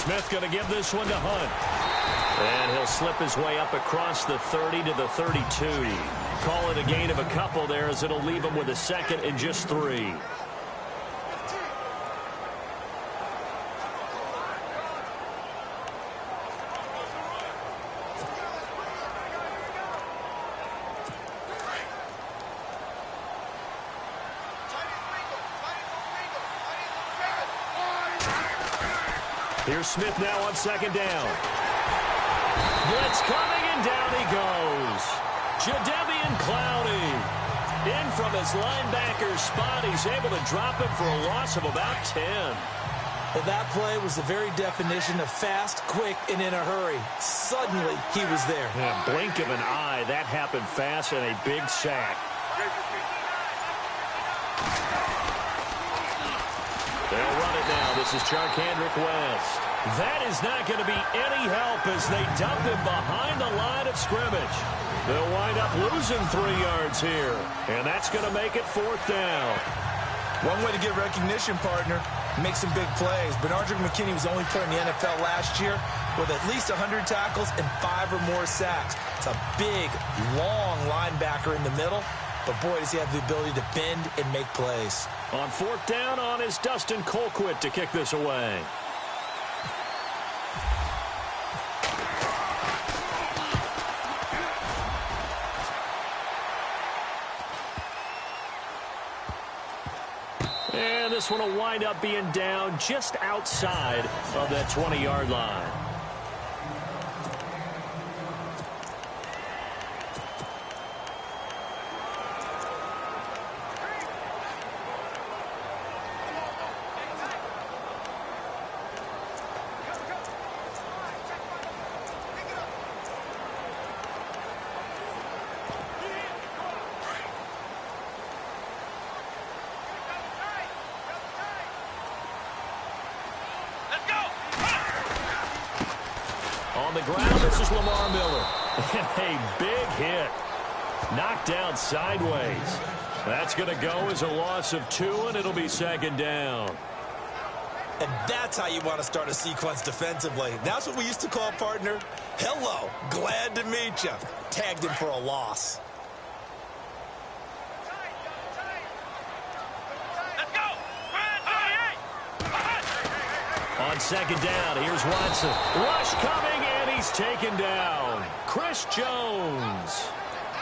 Smith going to give this one to Hunt. And he'll slip his way up across the 30 to the 32. Call it a gain of a couple there, as it'll leave him with a 2nd and just 3. Here's Smith now on 2nd down. Blitz coming, and down he goes. Jadeveon Clowney in from his linebacker spot. He's able to drop him for a loss of about 10. Well, that play was the very definition of fast, quick, and in a hurry. Suddenly, he was there. Yeah, blink of an eye. That happened fast, and a big sack. They'll run it now. This is Charkandrick West. That is not going to be any help as they dump him behind the line of scrimmage. They'll wind up losing 3 yards here, and that's going to make it 4th down. One way to get recognition, partner, make some big plays. Bernardrick McKinney was the only player in the NFL last year with at least 100 tackles and 5 or more sacks. It's a big, long linebacker in the middle, but boy, does he have the ability to bend and make plays. On 4th down on is Dustin Colquitt to kick this away. And this one will wind up being down just outside of that 20-yard line. On the ground, this is Lamar Miller. A big hit. Knocked down sideways. That's going to go as a loss of 2, and it'll be 2nd down. And that's how you want to start a sequence defensively. That's what we used to call, partner, hello, glad to meet you. Tagged him for a loss. On 2nd down, here's Watson. Rush coming, and he's taken down. Chris Jones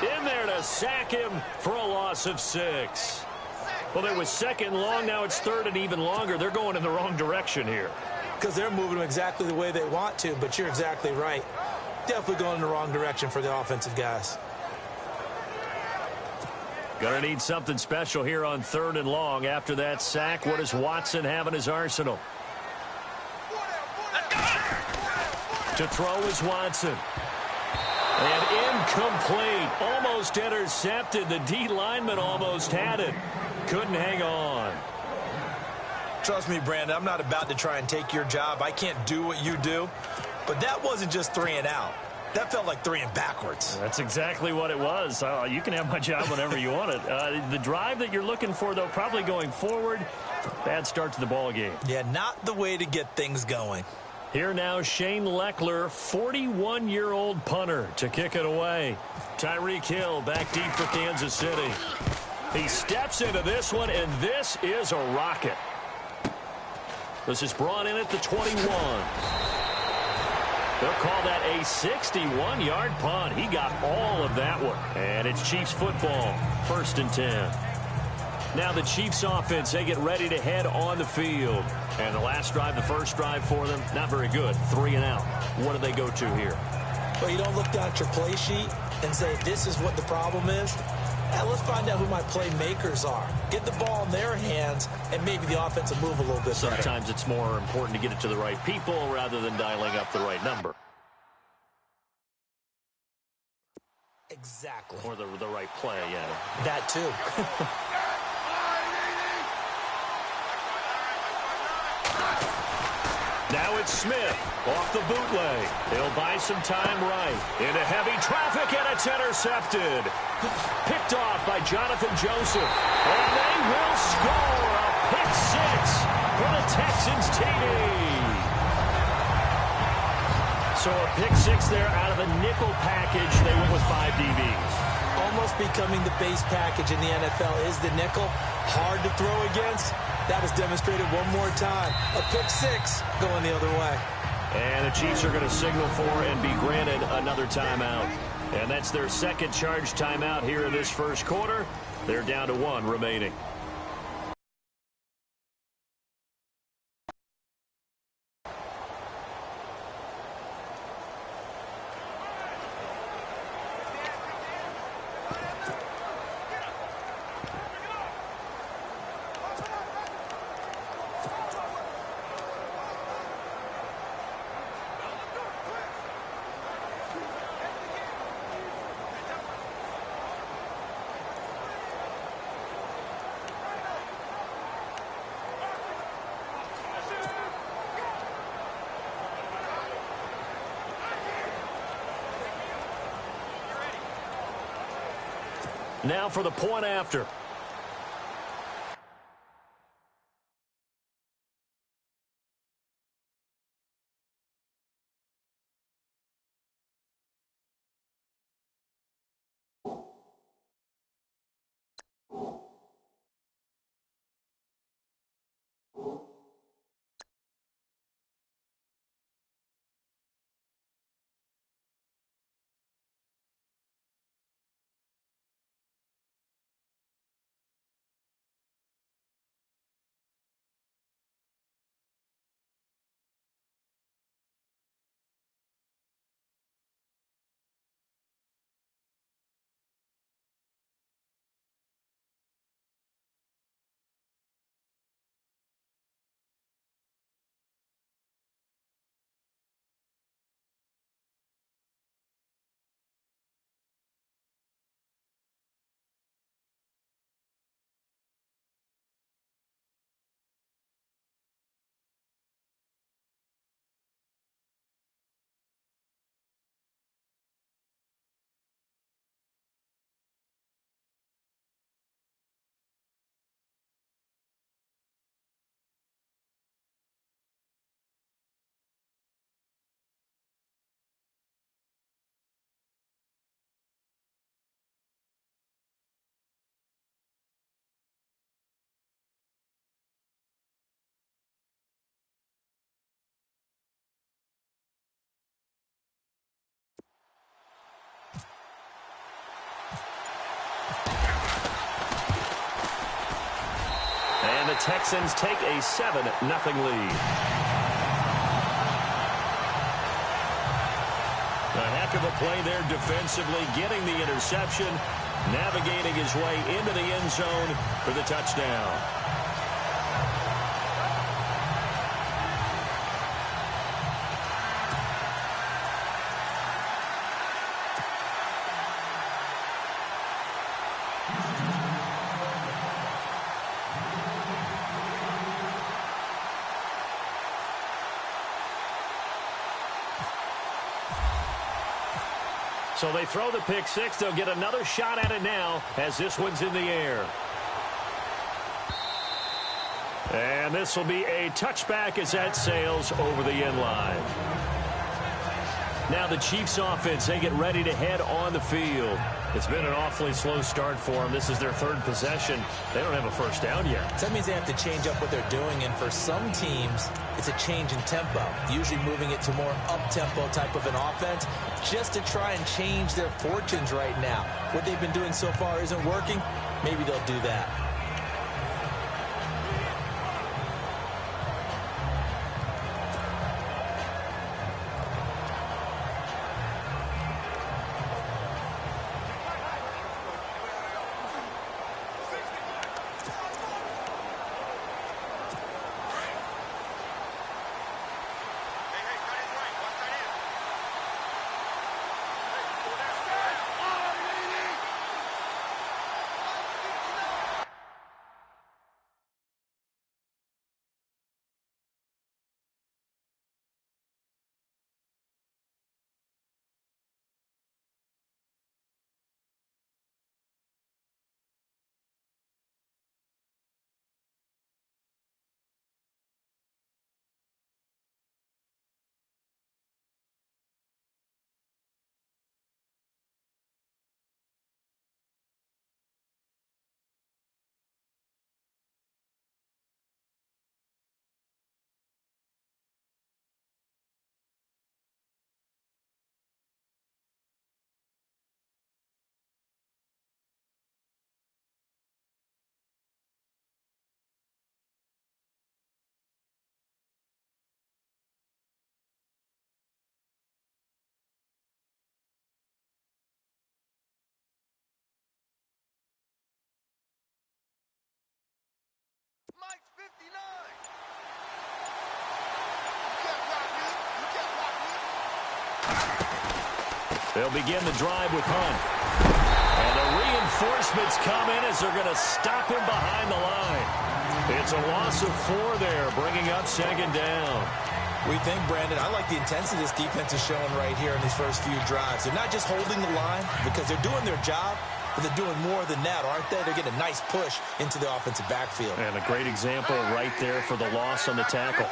in there to sack him for a loss of 6. Well, it was 2nd long. Now it's 3rd and even longer. They're going in the wrong direction here. Because they're moving them exactly the way they want to, but you're exactly right. Definitely going in the wrong direction for the offensive guys. Gonna need something special here on 3rd and long. After that sack, what does Watson have in his arsenal? To throw is Watson. And incomplete. Almost intercepted. The D lineman almost had it. Couldn't hang on. Trust me, Brandon, I'm not about to try and take your job. I can't do what you do. But that wasn't just 3 and out. That felt like 3 and backwards. That's exactly what it was. You can have my job whenever you want it. The drive that you're looking for, though, probably going forward. Bad start to the ball game. Yeah, not the way to get things going. Here now, Shane Leckler, 41-year-old punter, to kick it away. Tyreek Hill back deep for Kansas City. He steps into this one, and this is a rocket. This is brought in at the 21. They'll call that a 61-yard punt. He got all of that one. And it's Chiefs football, 1st and 10. Now the Chiefs offense, they get ready to head on the field. And the last drive, the first drive for them, not very good. 3 and out. What do they go to here? Well, you don't look down at your play sheet and say, this is what the problem is. Let's find out who my playmakers are. Get the ball in their hands, and maybe the offense will move a little bit better. Sometimes it's more important to get it to the right people rather than dialing up the right number. Exactly. Or the right play, yeah. That too. Now it's Smith off the bootleg. He'll buy some time right. Into heavy traffic, and it's intercepted. Picked off by Jonathan Joseph. And they will score a pick 6 for the Texans TD. So a pick six there out of the nickel package. They went with 5 DBs. Almost becoming the base package in the NFL is the nickel. Hard to throw against. That was demonstrated one more time. A pick six going the other way. And the Chiefs are going to signal for and be granted another timeout. And that's their second charge timeout here in this first quarter. They're down to 1 remaining. Now for the point after. And the Texans take a 7-0 lead. A heck of a play there defensively, getting the interception, navigating his way into the end zone for the touchdown. So they throw the pick six. They'll get another shot at it now as this one's in the air. And this will be a touchback as that sails over the end line. Now the Chiefs offense, they get ready to head on the field. It's been an awfully slow start for them. This is their third possession. They don't have a first down yet. That means they have to change up what they're doing, and for some teams, it's a change in tempo, usually moving it to more up-tempo type of an offense just to try and change their fortunes right now. What they've been doing so far isn't working. Maybe they'll do that. They'll begin the drive with Hunt. And the reinforcements come in as they're going to stop him behind the line. It's a loss of 4 there, bringing up second down. We think, Brandon, I like the intensity this defense is showing right here in these first few drives. They're not just holding the line because they're doing their job, but they're doing more than that, aren't they? They're getting a nice push into the offensive backfield. And a great example right there for the loss on the tackle.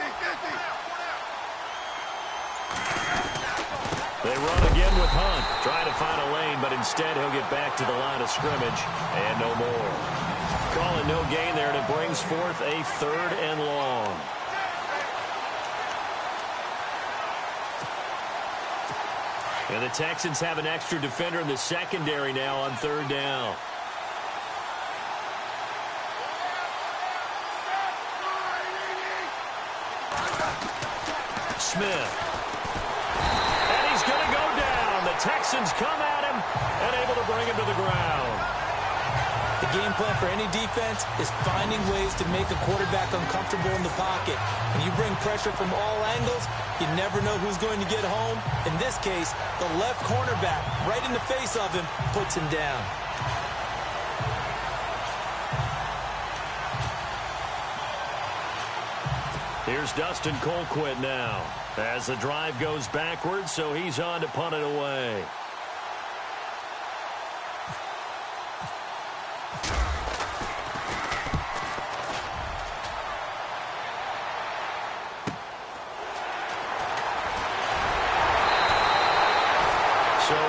They run again with Hunt, trying to find a lane, but instead he'll get back to the line of scrimmage and no more. Calling no gain there, and it brings forth a 3rd and long. And the Texans have an extra defender in the secondary now on 3rd down. Smith. And he's going to go down. The Texans come at him and able to bring him to the ground. The game plan for any defense is finding ways to make a quarterback uncomfortable in the pocket. When you bring pressure from all angles, you never know who's going to get home. In this case, the left cornerback, right in the face of him, puts him down. Here's Dustin Colquitt now as the drive goes backwards, so he's on to punt it away.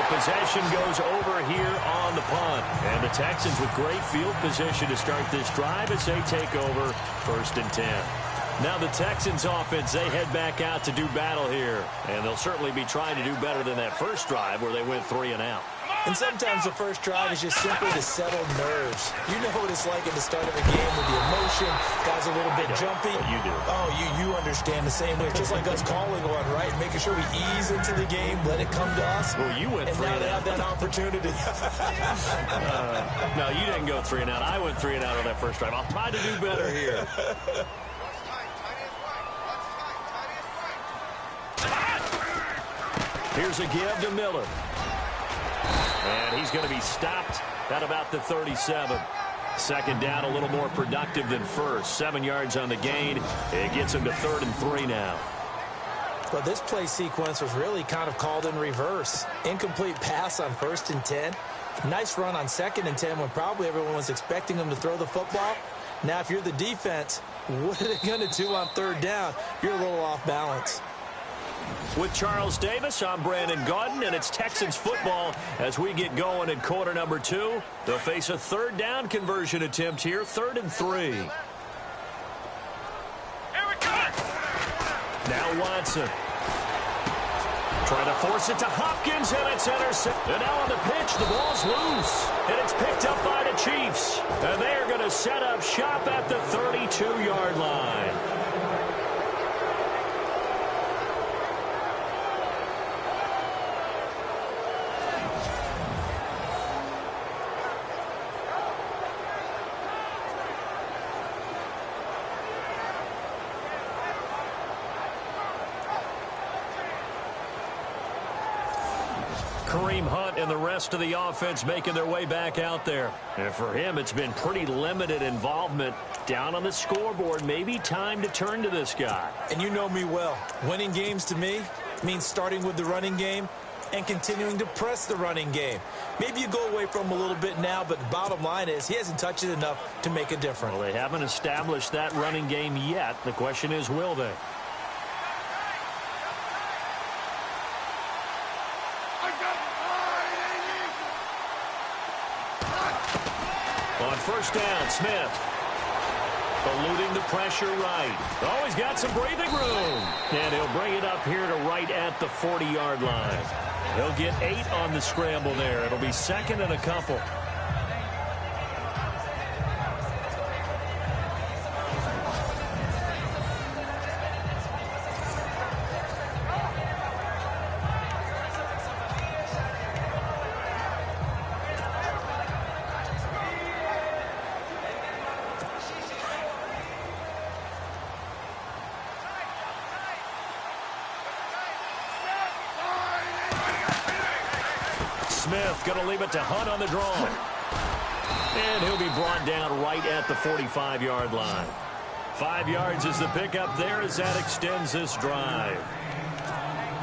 Possession goes over here on the punt. And the Texans with great field position to start this drive as they take over 1st and 10. Now the Texans offense, they head back out to do battle here. And they'll certainly be trying to do better than that first drive where they went 3 and out. And sometimes the first drive is just simply to settle nerves. You know what it's like at the start of a game with the emotion. Guys a little bit jumpy. You do. Oh, you understand the same way. It's just like us calling on, right? Making sure we ease into the game, let it come to us. Well, you went 3 and out. And now they out. have that opportunity. No, you didn't go 3 and out. I went 3 and out on that first drive. I'll try to do better here. Here's a give to Miller. And he's going to be stopped at about the 37. Second down, a little more productive than first. 7 yards on the gain. It gets him to 3rd and 3 now. But this play sequence was really kind of called in reverse. Incomplete pass on 1st and 10. Nice run on 2nd and 10 when probably everyone was expecting him to throw the football. Now, if you're the defense, what are they going to do on 3rd down? You're a little off balance. With Charles Davis, I'm Brandon Gaudin, and it's Texans football as we get going in quarter number 2. They'll face a 3rd down conversion attempt here, 3rd and 3. Now Watson. Trying to force it to Hopkins, and it's intercepted. And now on the pitch, the ball's loose. And it's picked up by the Chiefs. And they are going to set up shop at the 32-yard line. Kareem Hunt and the rest of the offense making their way back out there. And for him, it's been pretty limited involvement. Down on the scoreboard, maybe time to turn to this guy. And you know me well. Winning games to me means starting with the running game and continuing to press the running game. Maybe you go away from him a little bit now, but the bottom line is he hasn't touched it enough to make a difference. Well, they haven't established that running game yet. The question is, will they? On 1st down, Smith. Eluding the pressure right. Oh, he's got some breathing room. And he'll bring it up here to right at the 40-yard line. He'll get 8 on the scramble there. It'll be 2nd and a couple. Smith going to leave it to Hunt on the draw. And he'll be brought down right at the 45-yard line. 5 yards is the pickup there as that extends this drive.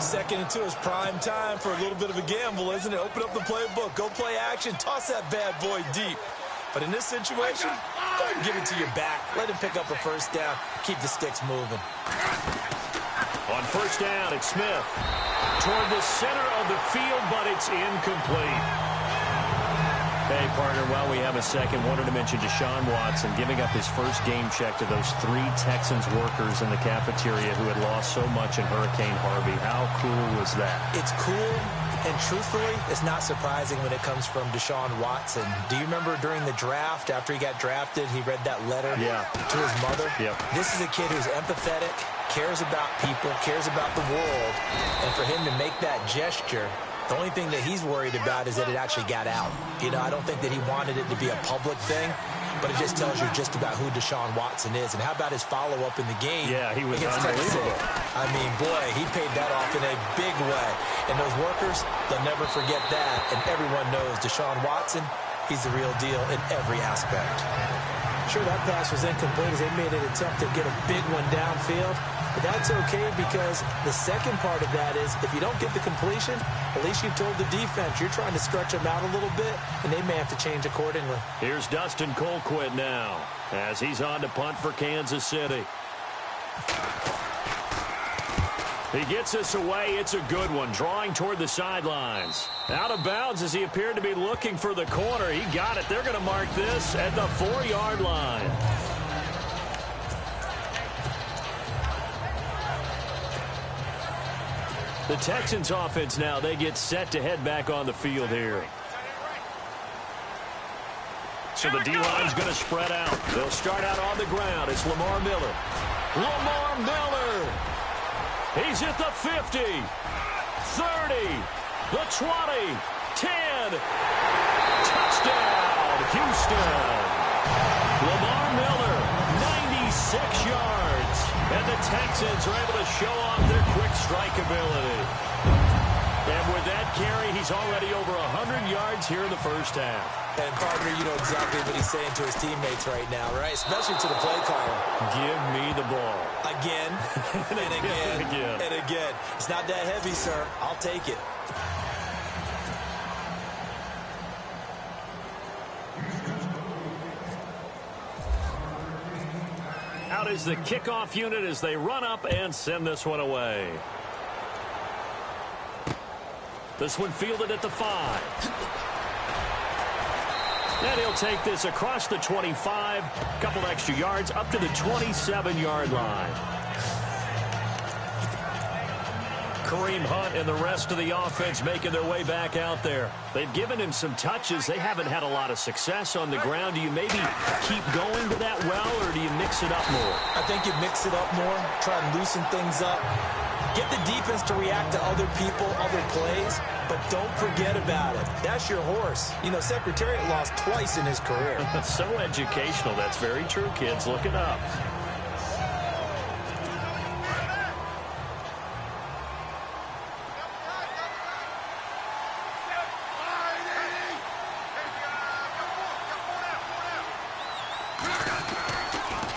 2nd and 2 is prime time for a little bit of a gamble, isn't it? Open up the playbook, go play action, toss that bad boy deep. But in this situation, go ahead and give it to your back. Let him pick up a first down. Keep the sticks moving. On first down, it's Smith. Toward the center of the field, but it's incomplete. Hey, partner, while we have a second, wanted to mention Deshaun Watson giving up his first game check to those 3 Texans workers in the cafeteria who had lost so much in Hurricane Harvey. How cool was that? It's cool, and truthfully, it's not surprising when it comes from Deshaun Watson. Do you remember during the draft, after he got drafted, he read that letter to his mother? Yep. This is a kid who's empathetic, cares about people, cares about the world, and for him to make that gesture, the only thing that he's worried about is that it actually got out. You know, I don't think that he wanted it to be a public thing, but it just tells you just about who Deshaun Watson is. And how about his follow-up in the game? Yeah, he was against unbelievable. Tennessee? I mean, boy, he paid that off in a big way. And those workers, they'll never forget that. And everyone knows Deshaun Watson, he's the real deal in every aspect. Sure, that pass was incomplete as they made an attempt to get a big one downfield. But that's okay because the second part of that is if you don't get the completion, at least you've told the defense you're trying to stretch them out a little bit, and they may have to change accordingly. Here's Dustin Colquitt now as he's on to punt for Kansas City. He gets this away. It's a good one, drawing toward the sidelines. Out of bounds as he appeared to be looking for the corner. He got it. They're going to mark this at the 4-yard line. The Texans offense now, they get set to head back on the field here. So the D-line's going to spread out. They'll start out on the ground. It's Lamar Miller. Lamar Miller. He's at the 50, 30, the 20, 10. Touchdown, Houston. Lamar Miller, 96 yards. And the Texans are able to show off their quick strike ability. And with that carry, he's already over 100 yards here in the first half. And, partner, you know exactly what he's saying to his teammates right now, right? Especially to the play caller. Give me the ball. Again, and again, and again. It's not that heavy, sir. I'll take it. Out is the kickoff unit as they run up and send this one away. This one fielded at the 5. And he'll take this across the 25, a couple extra yards, up to the 27-yard line. Kareem Hunt and the rest of the offense making their way back out there. They've given him some touches. They haven't had a lot of success on the ground. Do you maybe keep going to that well, or do you mix it up more? I think you mix it up more, try and loosen things up. Get the defense to react to other people, other plays, but don't forget about it. That's your horse. You know, Secretariat lost twice in his career. So educational. That's very true, kids. Look it up.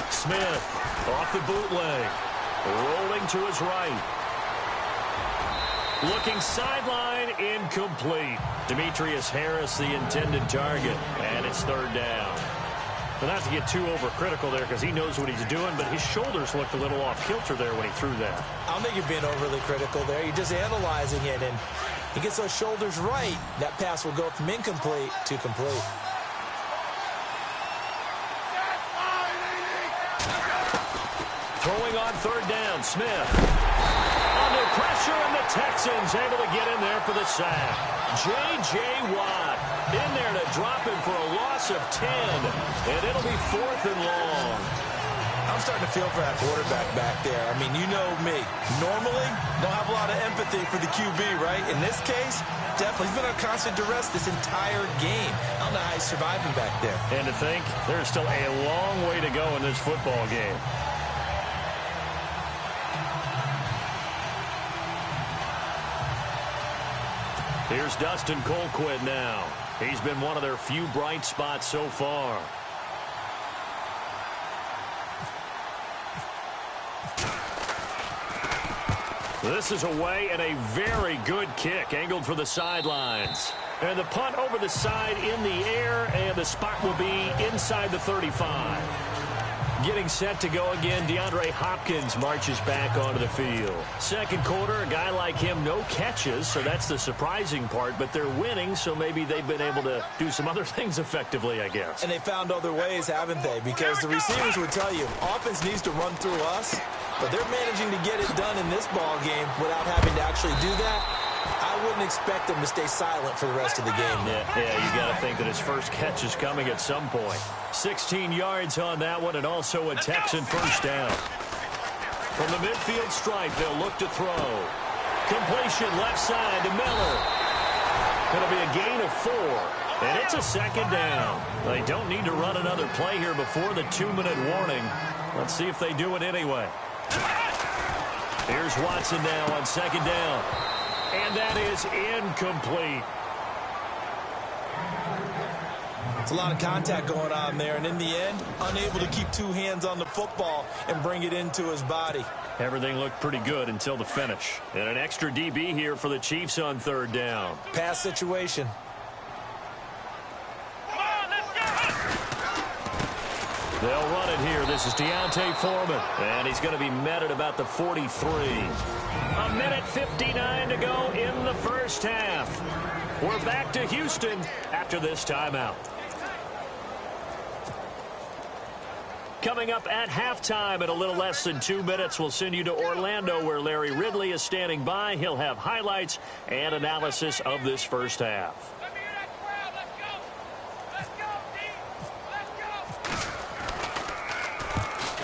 Smith off the bootleg. Rolling to his right. Looking sideline, incomplete. Demetrius Harris, the intended target. And it's third down. But not to get too overcritical there because he knows what he's doing, but his shoulders looked a little off kilter there when he threw that. I don't think you're being overly critical there. You're just analyzing it, and he gets those shoulders right. That pass will go from incomplete to complete. Throwing on third down, Smith. Under pressure, and the Texans able to get in there for the sack. J.J. Watt in there to drop him for a loss of 10, and it'll be 4th and long. I'm starting to feel for that quarterback back there. I mean, you know me. Normally, don't have a lot of empathy for the QB, right? In this case, definitely. He's been on constant duress this entire game. I don't know how he's surviving back there. And to think, there's still a long way to go in this football game. Here's Dustin Colquitt now. He's been one of their few bright spots so far. This is away and a very good kick angled for the sidelines. And the punt over the side in the air, and the spot will be inside the 35. Getting set to go again, DeAndre Hopkins marches back onto the field. Second quarter, a guy like him, no catches, so that's the surprising part, but they're winning, so maybe they've been able to do some other things effectively, I guess. And they found other ways, haven't they? Because the receivers would tell you, offense needs to run through us, but they're managing to get it done in this ball game without having to actually do that. I wouldn't expect them to stay silent for the rest of the game. Yeah, you got to think that his first catch is coming at some point. 16 yards on that one, and also a Texan first down. From the midfield stripe, they'll look to throw. Completion left side to Miller. It'll be a gain of 4, and it's a second down. They don't need to run another play here before the 2-minute warning. Let's see if they do it anyway. Here's Watson now on second down. And that is incomplete. It's a lot of contact going on there, and in the end, unable to keep two hands on the football and bring it into his body. Everything looked pretty good until the finish. And an extra DB here for the Chiefs on third down. Pass situation. They'll run it here. This is Deontay Foreman. And he's going to be met at about the 43. A minute 59 to go in the first half. We're back to Houston after this timeout. Coming up at halftime in a little less than 2 minutes, we'll send you to Orlando where Larry Ridley is standing by. He'll have highlights and analysis of this first half.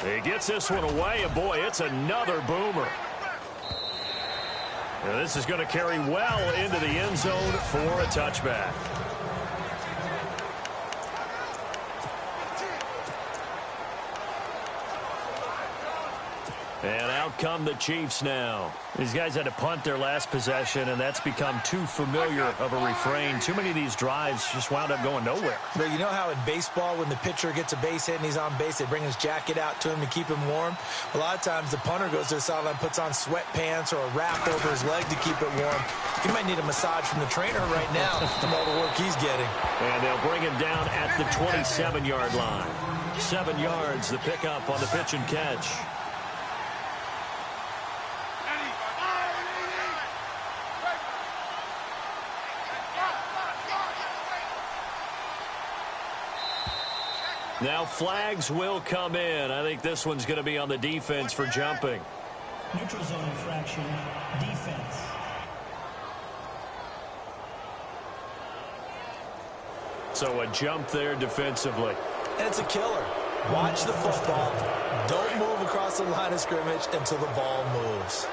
He gets this one away, and boy, it's another boomer. Now, this is going to carry well into the end zone for a touchback. And out come the Chiefs now. These guys had to punt their last possession, and that's become too familiar of a refrain. Too many of these drives just wound up going nowhere. But you know how in baseball, when the pitcher gets a base hit and he's on base, they bring his jacket out to him to keep him warm? A lot of times the punter goes to the sideline, puts on sweatpants or a wrap over his leg to keep it warm. He might need a massage from the trainer right now from all the work he's getting. And they'll bring him down at the 27-yard line. 7 yards, the pickup on the pitch and catch. Now flags will come in. I think this one's going to be on the defense for jumping. Neutral zone infraction, defense. So a jump there defensively. And it's a killer. Watch the football. Don't move across the line of scrimmage until the ball moves.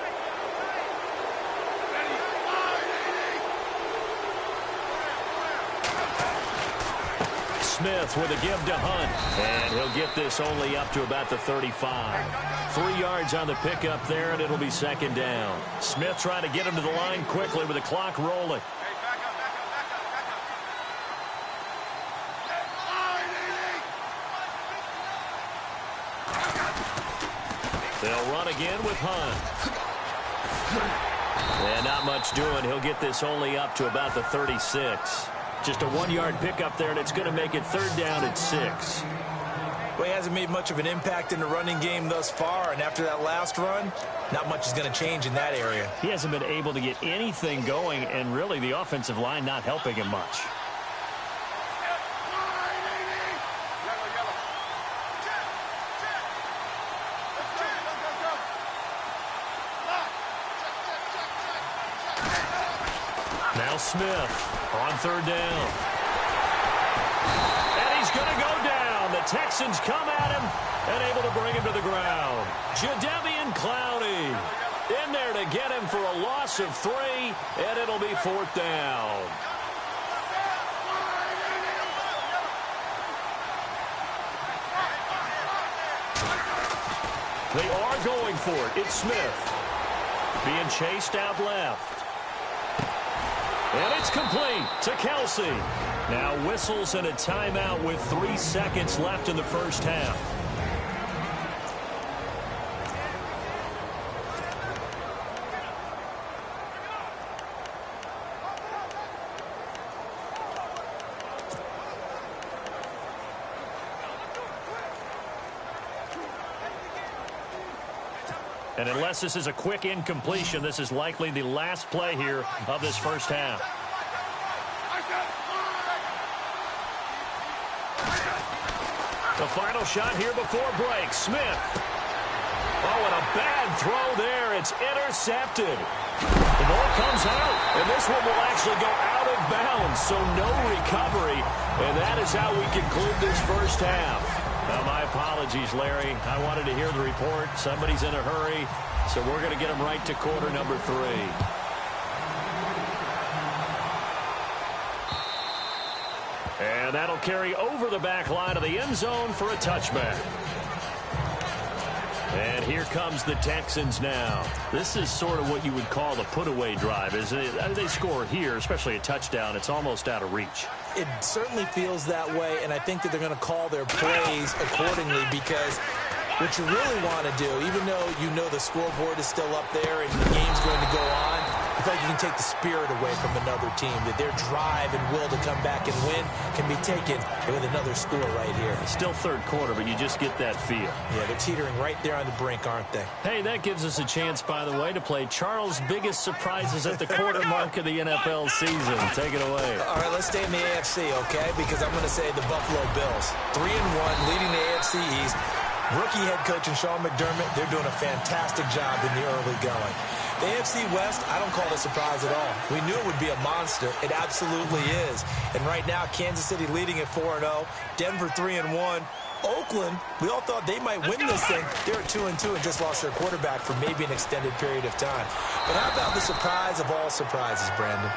Smith with a give to Hunt. And he'll get this only up to about the 35. 3 yards on the pickup there, and it'll be second down. Smith trying to get him to the line quickly with the clock rolling. They'll run again with Hunt. And not much doing. He'll get this only up to about the 36. Just a 1-yard pickup there, and it's going to make it third down at 6. Well, he hasn't made much of an impact in the running game thus far, and after that last run, not much is going to change in that area. He hasn't been able to get anything going, and really the offensive line not helping him much. Now Smith on third down. And he's going to go down. The Texans come at him and able to bring him to the ground. Jadeveon Clowney in there to get him for a loss of 3, and it'll be fourth down. They are going for it. It's Smith being chased out left. And it's complete to Kelsey. Now whistles and a timeout with 3 seconds left in the first half. And unless this is a quick incompletion, this is likely the last play here of this first half. The final shot here before break. Smith. Oh, and a bad throw there. It's intercepted. The ball comes out, and this one will actually go out of bounds, so no recovery. And that is how we conclude this first half. My apologies, Larry. I wanted to hear the report. Somebody's in a hurry, so we're going to get them right to quarter number 3. And that'll carry over the back line of the end zone for a touchback. And here comes the Texans now. This is sort of what you would call the put-away drive, isn't it? They score here, especially a touchdown. It's almost out of reach. It certainly feels that way, and I think that they're going to call their plays accordingly because what you really want to do, even though you know the scoreboard is still up there and the game's going to go on, I feel like you can take the spirit away from another team, that their drive and will to come back and win can be taken with another score right here. It's still third quarter, but you just get that feel. Yeah, they're teetering right there on the brink, aren't they? Hey, that gives us a chance, by the way, to play Charles' biggest surprises at the quarter mark of the NFL season. Take it away. All right, let's stay in the AFC, okay? Because I'm going to say the Buffalo Bills, 3-1, leading the AFC East. Rookie head coach and Sean McDermott, they're doing a fantastic job in the early going. The AFC West, I don't call it a surprise at all. We knew it would be a monster. It absolutely is. And right now, Kansas City leading at 4-0, Denver 3-1. Oakland, we all thought they might win this thing. They're at 2-2 and just lost their quarterback for maybe an extended period of time. But how about the surprise of all surprises, Brandon?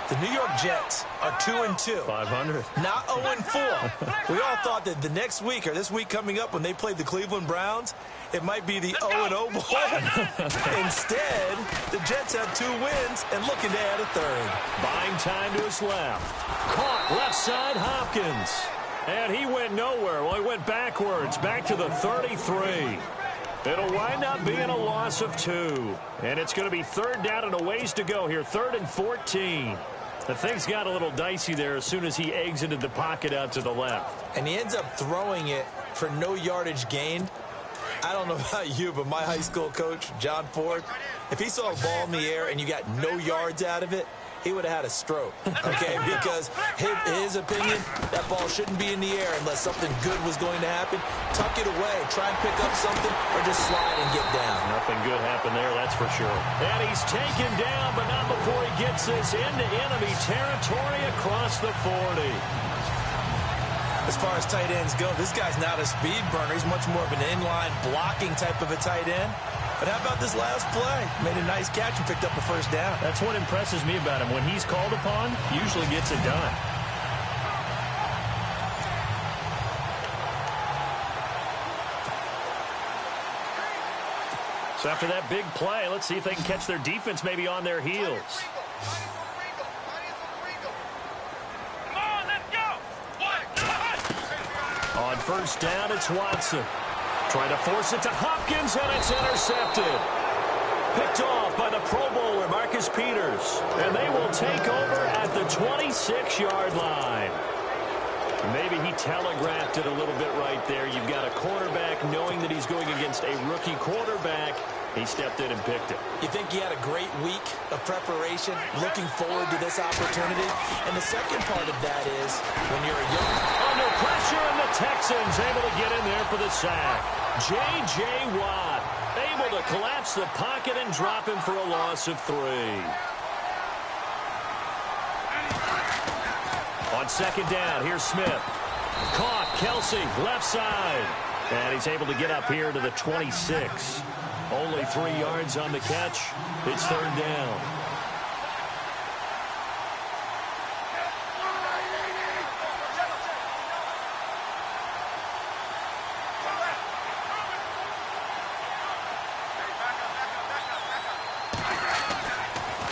The New York Jets are 2-2. 500. Not 0-4. We all thought that the next week or this week coming up when they played the Cleveland Browns, it might be the 0-0 ball. Instead, the Jets have 2 wins and looking to add a third. Buying time to his left. Caught left side Hopkins. And he went nowhere. Well, he went backwards, back to the 33. It'll wind up being a loss of 2. And it's going to be third down and a ways to go here. 3rd and 14. The things got a little dicey there as soon as he exited the pocket out to the left. And he ends up throwing it for no yardage gained. I don't know about you, but my high school coach, John Ford, if he saw a ball in the air and you got no yards out of it, he would have had a stroke, okay? Because his opinion, that ball shouldn't be in the air unless something good was going to happen. Tuck it away, try and pick up something, or just slide and get down. Nothing good happened there, that's for sure. And he's taken down, but not before he gets this into enemy territory across the 40. As far as tight ends go, this guy's not a speed burner. He's much more of an inline blocking type of a tight end. But how about this last play? Made a nice catch and picked up a first down. That's what impresses me about him. When he's called upon, usually gets it done. So after that big play, let's see if they can catch their defense maybe on their heels. On first down, it's Watson. Trying to force it to Hopkins, and it's intercepted. Picked off by the Pro Bowler, Marcus Peters. And they will take over at the 26-yard line. Maybe he telegraphed it a little bit right there. You've got a quarterback knowing that he's going against a rookie quarterback. He stepped in and picked it. You think he had a great week of preparation, looking forward to this opportunity? And the second part of that is when you're a young... Under pressure, and the Texans able to get in there for the sack. J.J. Watt able to collapse the pocket and drop him for a loss of 3. On second down, here's Smith. Caught, Kelsey, left side. And he's able to get up here to the 26. Only 3 yards on the catch. It's third down.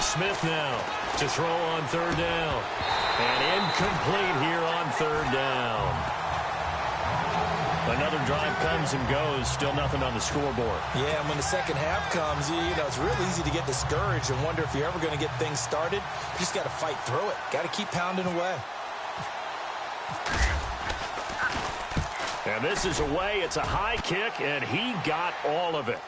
Smith now. To throw on third down. And incomplete here on third down. Another drive comes and goes. Still nothing on the scoreboard. Yeah, and when the second half comes, you know, it's real easy to get discouraged and wonder if you're ever going to get things started. You just got to fight through it. Got to keep pounding away. And this is away. It's a high kick, and he got all of it.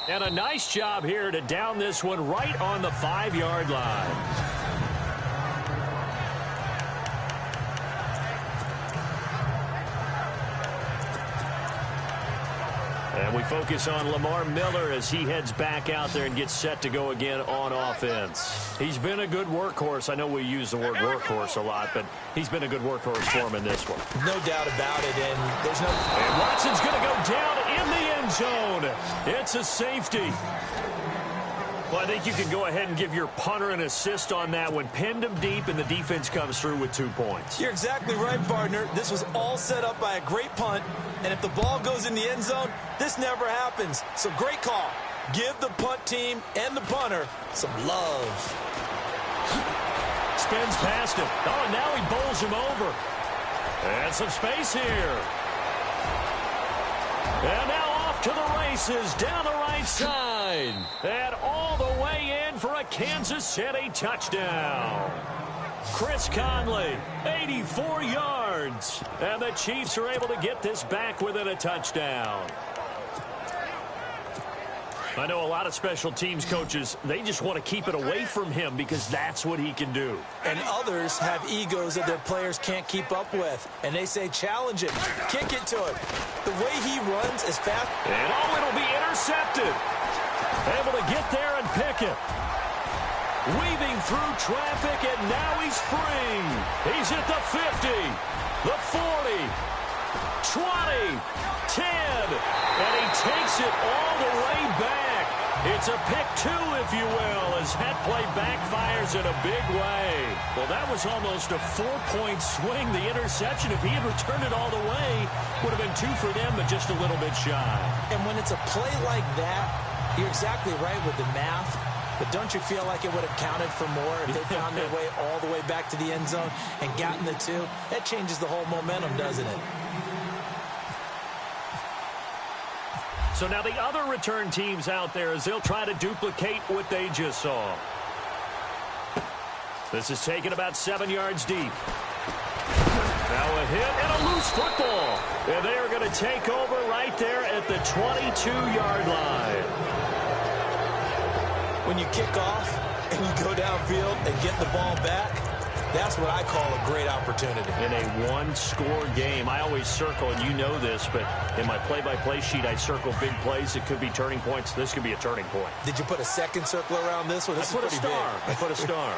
And a nice job here to down this one right on the 5-yard line. And we focus on Lamar Miller as he heads back out there and gets set to go again on offense. He's been a good workhorse. I know we use the word workhorse a lot, but he's been a good workhorse for him in this one. No doubt about it, and there's no... And Watson's going to go down in the end zone. It's a safety. Well, I think you can go ahead and give your punter an assist on that one. Pinned him deep, and the defense comes through with 2 points. You're exactly right, partner. This was all set up by a great punt, and if the ball goes in the end zone, this never happens. So great call. Give the punt team and the punter some love. Spins past him. Oh, and now he bowls him over. And some space here. And now off to the races down the right side. And all the way in for a Kansas City touchdown. Chris Conley, 84 yards. And the Chiefs are able to get this back within a touchdown. I know a lot of special teams coaches, they just want to keep it away from him because that's what he can do. And others have egos that their players can't keep up with. And they say, challenge it, kick it to him. The way he runs is fast. And oh, it'll be intercepted. Able to get there and pick it. Weaving through traffic, and now he's free. He's at the 50, the 40, 20, 10, and he takes it all the way back. It's a pick 2, if you will, as that play backfires in a big way. Well, that was almost a 4-point swing. The interception, if he had returned it all the way, would have been 2 for them, but just a little bit shy. And when it's a play like that, you're exactly right with the math. But don't you feel like it would have counted for more if they found their way all the way back to the end zone and gotten the 2? That changes the whole momentum, doesn't it? So now the other return teams out there as they'll try to duplicate what they just saw. This is taken about 7 yards deep. Now a hit and a loose football. And they are going to take over right there at the 22-yard line. When you kick off and you go downfield and get the ball back, that's what I call a great opportunity. In a one-score game, I always circle, and you know this, but in my play-by-play sheet, I circle big plays. It could be turning points. This could be a turning point. Did you put a second circle around this one? This is pretty big. I put a star.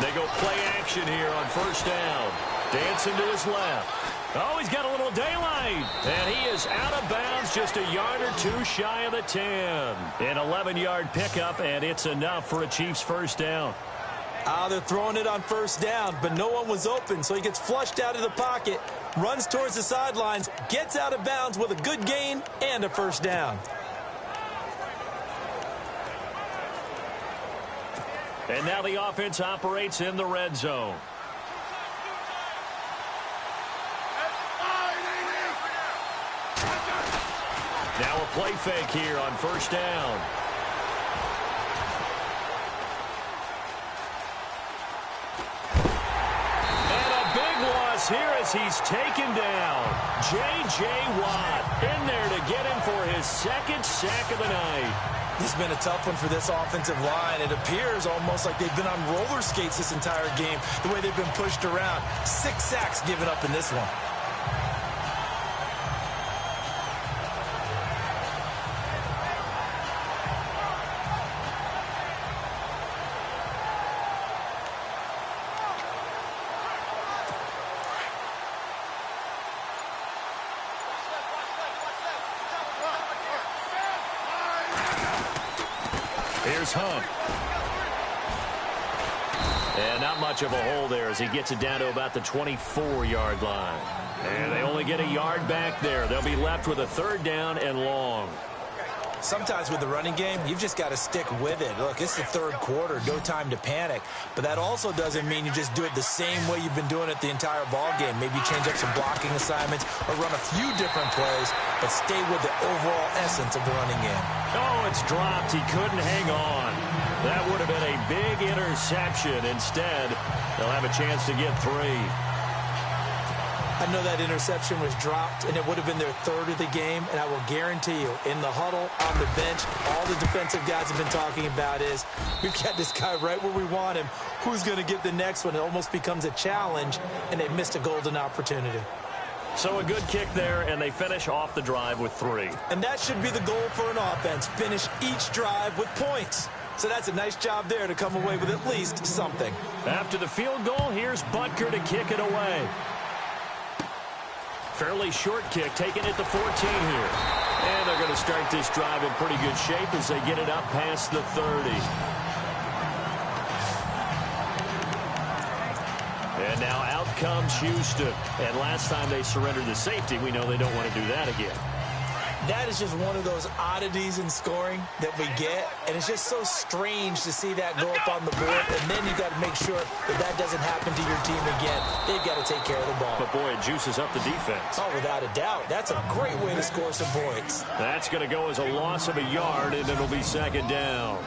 They go play action here on first down. Dancing to his left. Oh, he's got a little daylight. And he is out of bounds, just a yard or 2 shy of the 10. An 11-yard pickup, and it's enough for a Chiefs first down. They're throwing it on first down, but no one was open, so he gets flushed out of the pocket, runs towards the sidelines, gets out of bounds with a good gain and a first down. And now the offense operates in the red zone. Now a play fake here on first down. And a big loss here as he's taken down. J.J. Watt in there to get him for his second sack of the night. This has been a tough one for this offensive line. It appears almost like they've been on roller skates this entire game, the way they've been pushed around. 6 sacks given up in this one. Here's Hunt. And not much of a hole there as he gets it down to about the 24-yard line. And they only get a yard back there. They'll be left with a third down and long. Sometimes with the running game, you've just got to stick with it. Look, it's the third quarter, no time to panic. But that also doesn't mean you just do it the same way you've been doing it the entire ball game. Maybe change up some blocking assignments or run a few different plays, but stay with the overall essence of the running game. Oh, it's dropped. He couldn't hang on. That would have been a big interception. Instead, they'll have a chance to get 3. I know that interception was dropped, and it would have been their third of the game, and I will guarantee you, in the huddle, on the bench, all the defensive guys have been talking about is, we've got this guy right where we want him. Who's going to get the next one? It almost becomes a challenge, and they missed a golden opportunity. So a good kick there, and they finish off the drive with 3. And that should be the goal for an offense, finish each drive with points. So that's a nice job there to come away with at least something. After the field goal, here's Butker to kick it away. Fairly short kick, taking it to 14 here. And they're going to start this drive in pretty good shape as they get it up past the 30. And now out comes Houston. And last time they surrendered the safety, we know they don't want to do that again. That is just one of those oddities in scoring that we get, and it's just so strange to see that go up on the board, and then you got to make sure that that doesn't happen to your team again. They've got to take care of the ball. But, boy, it juices up the defense. Oh, without a doubt. That's a great way to score some points. That's going to go as a loss of a yard, and it'll be second down.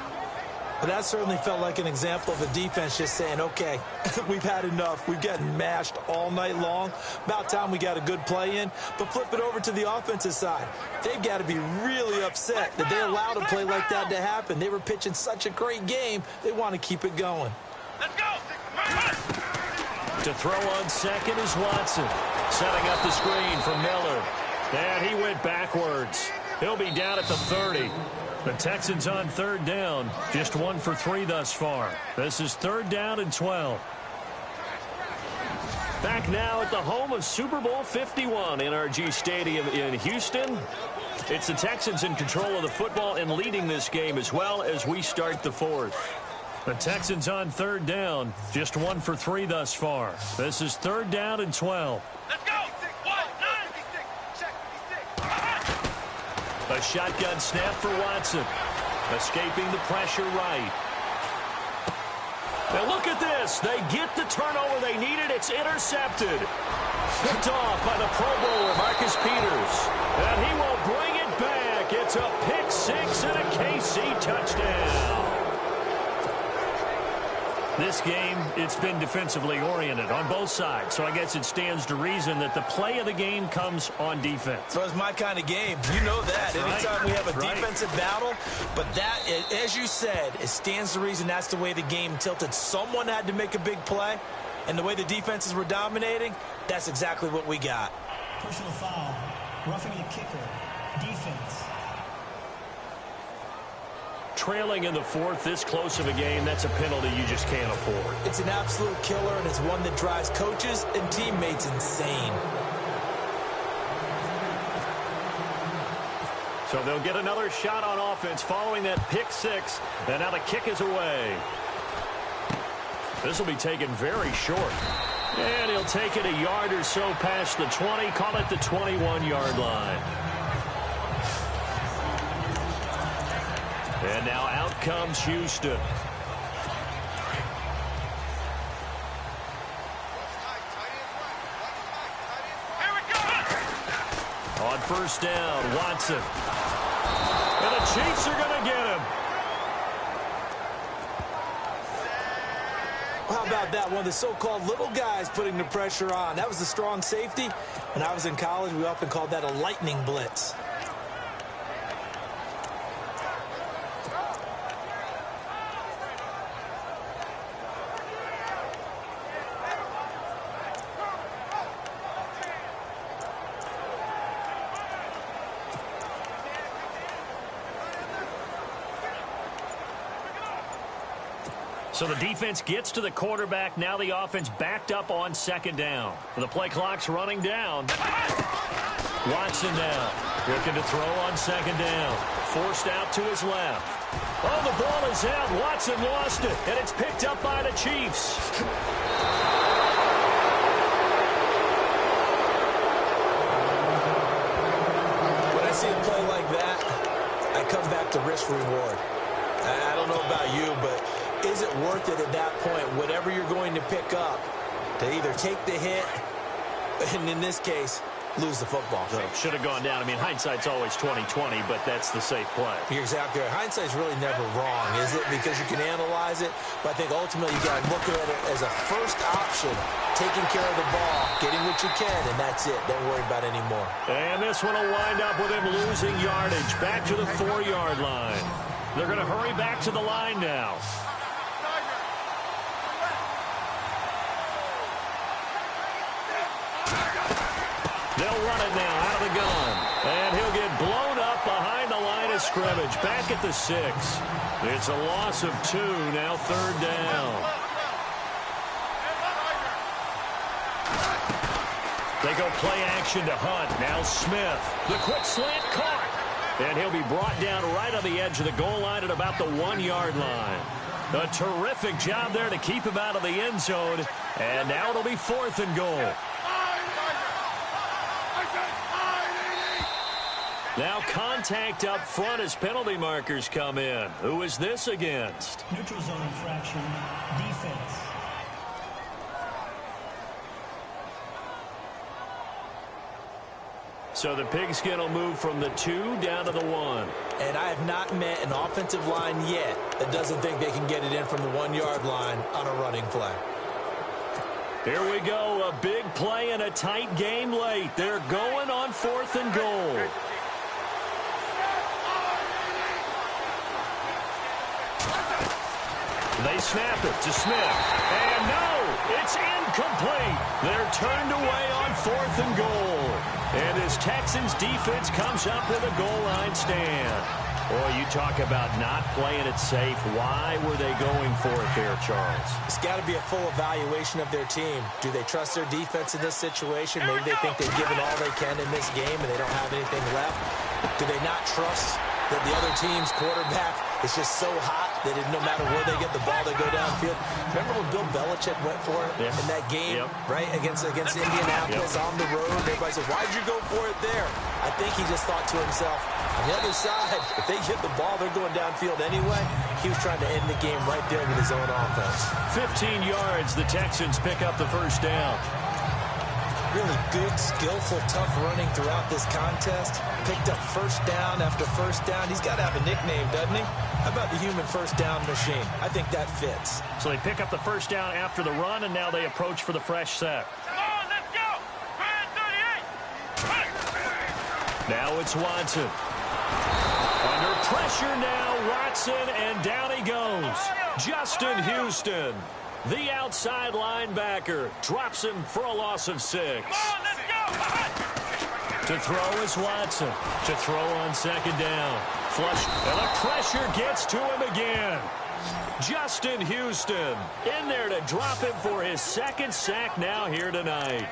But that certainly felt like an example of the defense just saying, okay, we've had enough. We've gotten mashed all night long. About time we got a good play in. But flip it over to the offensive side. They've got to be really upset that they allowed a play like that to happen. They were pitching such a great game. They want to keep it going. Let's go. To throw on second is Watson. Setting up the screen for Miller. And he went backwards. He'll be down at the 30. The Texans on third down. Just 1 for 3 thus far. This is 3rd down and 12. Back now at the home of Super Bowl 51, NRG Stadium in Houston. It's the Texans in control of the football and leading this game as well as we start the 4th. The Texans on third down. Just 1 for 3 thus far. This is 3rd down and 12. Let's go. 1-9. A shotgun snap for Watson. Escaping the pressure right. Now look at this. They get the turnover they needed. It's intercepted. Picked off by the Pro Bowler, Marcus Peters. And he will bring it back. It's a pick 6 and a KC touchdown. This game, it's been defensively oriented on both sides. So I guess it stands to reason that the play of the game comes on defense. So it's my kind of game. You know that. Anytime we have a defensive battle. But that, as you said, it stands to reason that's the way the game tilted. Someone had to make a big play. And the way the defenses were dominating, that's exactly what we got. Personal foul. Roughing the kicker. Defense. Trailing in the 4th, this close of a game, that's a penalty you just can't afford. It's an absolute killer, and it's one that drives coaches and teammates insane. So they'll get another shot on offense following that pick 6, and now the kick is away. This will be taken very short. And he'll take it a yard or so past the 20, call it the 21-yard line. And now out comes Houston. On first down, Watson. And the Chiefs are going to get him. How about that? One of the so-called little guys putting the pressure on. That was the strong safety. When I was in college, we often called that a lightning blitz. So the defense gets to the quarterback. Now the offense backed up on second down. The play clock's running down. Watson now looking to throw on second down. Forced out to his left. Oh, the ball is out. Watson lost it, and it's picked up by the Chiefs. When I see a play like that, I come risk-reward. I don't know about you, but is it worth it at that point, whatever you're going to pick up, to either take the hit, and in this case, lose the football? So should have gone down. I mean, hindsight's always 20/20, but that's the safe play. You're exactly right. Hindsight's really never wrong, is it? Because you can analyze it, but I think ultimately you got to look at it as a first option, taking care of the ball, getting what you can, and that's it. Don't worry about it anymore. And this one will wind up with him losing yardage back to the 4-yard line. They're going to hurry back to the line now. They'll run it now out of the gun. And he'll get blown up behind the line of scrimmage. Back at the 6. It's a loss of 2. Now 3rd down. They go play action to Hunt. Now Smith. The quick slant caught. And he'll be brought down right on the edge of the goal line at about the 1-yard line. A terrific job there to keep him out of the end zone. And now it'll be 4th and goal. Now contact up front as penalty markers come in. Who is this against? Neutral zone infraction, defense. So the pigskin will move from the 2 down to the 1. And I have not met an offensive line yet that doesn't think they can get it in from the 1-yard line on a running play. Here we go, a big play in a tight game late. They're going on 4th and goal. They snap it to Smith. And no, it's incomplete. They're turned away on 4th and goal. And this Texans defense comes up with a goal line stand. Boy, you talk about not playing it safe. Why were they going for it there, Charles? It's got to be a full evaluation of their team. Do they trust their defense in this situation? Maybe they think they've given all they can in this game and they don't have anything left. Do they not trust that the other team's quarterback is just so hot that no matter where they get the ball, they go downfield? Remember when Bill Belichick went for it in that game, right, against Indianapolis on the road? Everybody said, why'd you go for it there? I think he just thought to himself, on the other side, if they get the ball, they're going downfield anyway. He was trying to end the game right there with his own offense. 15 yards, the Texans pick up the 1st down. Really good, skillful, tough running throughout this contest. Picked up 1st down after 1st down. He's got to have a nickname, doesn't he? How about the human 1st down machine? I think that fits. So they pick up the 1st down after the run, and now they approach for the fresh set. Come on, let's go. 38. Now it's Watson. Under pressure now, Watson, and down he goes. Justin Houston, the outside linebacker, drops him for a loss of 6. Come on, let's go. To throw is Watson. To throw on 2nd down. Flush, and the pressure gets to him again. Justin Houston in there to drop him for his 2nd sack now here tonight.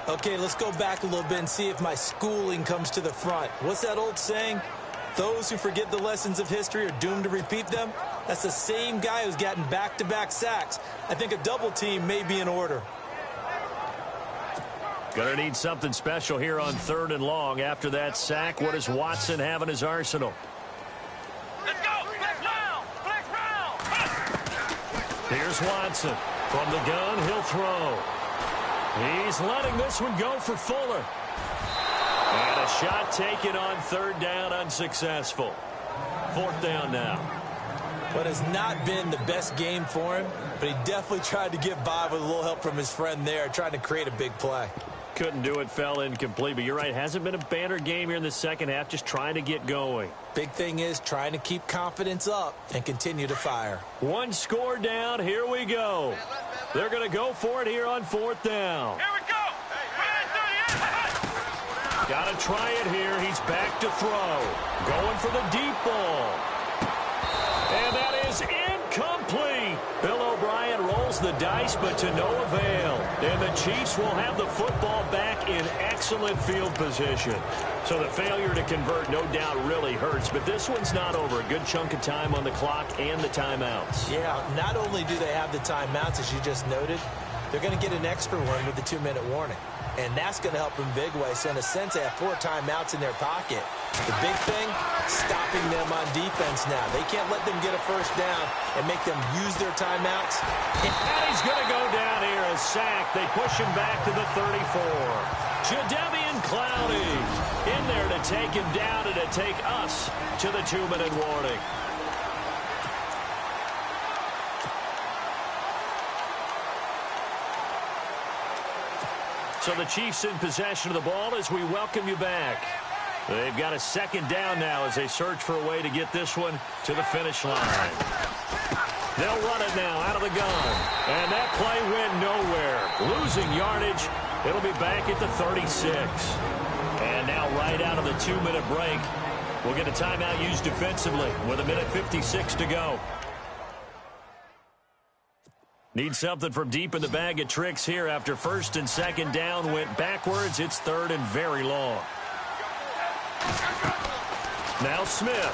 Okay, let's go back a little bit and see if my schooling comes to the front. What's that old saying? Those who forget the lessons of history are doomed to repeat them. That's the same guy who's gotten back-to-back sacks. I think a double team may be in order. Gonna need something special here on 3rd and long. After that sack, what does Watson have in his arsenal? Let's go. Flex round. Flex round. Here's Watson. From the gun, he'll throw. He's letting this one go for Fuller. And a shot taken on 3rd down, unsuccessful. 4th down now. What has not been the best game for him, but he definitely tried to get by with a little help from his friend there, trying to create a big play. Couldn't do it, fell incomplete, but you're right, hasn't been a banner game here in the 2nd half, just trying to get going. Big thing is trying to keep confidence up and continue to fire. 1 score down, here we go. They're going to go for it here on 4th down. Here we go. Got to try it here. He's back to throw. Going for the deep ball. And that is incomplete. Bill O'Brien rolls the dice, but to no avail. And the Chiefs will have the football back in excellent field position. So the failure to convert, no doubt, really hurts. But this one's not over. A good chunk of time on the clock and the timeouts. Yeah, not only do they have the timeouts, as you just noted, they're going to get an extra one with the 2-minute warning. And that's going to help in a big way. So in a sense, they have 4 timeouts in their pocket. The big thing, stopping them on defense now. They can't let them get a first down and make them use their timeouts. And he's going to go down here, a sack. They push him back to the 34. Jadeveon Clowney in there to take him down and to take us to the 2-minute warning. So the Chiefs in possession of the ball as we welcome you back. They've got a second down now as they search for a way to get this one to the finish line. They'll run it now out of the gun. And that play went nowhere. Losing yardage. It'll be back at the 36. And now right out of the 2-minute break, we'll get a timeout used defensively with 1:56 to go. Need something from deep in the bag of tricks here after first and second down went backwards. It's third and very long. Now Smith.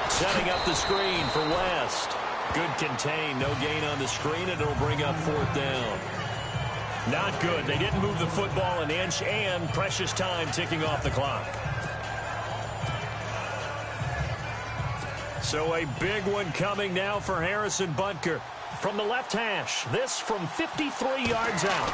Setting up the screen for West. Good contain. No gain on the screen, and it'll bring up 4th down. Not good. They didn't move the football an inch, and precious time ticking off the clock. So a big one coming now for Harrison Butker. From the left hash, this from 53 yards out.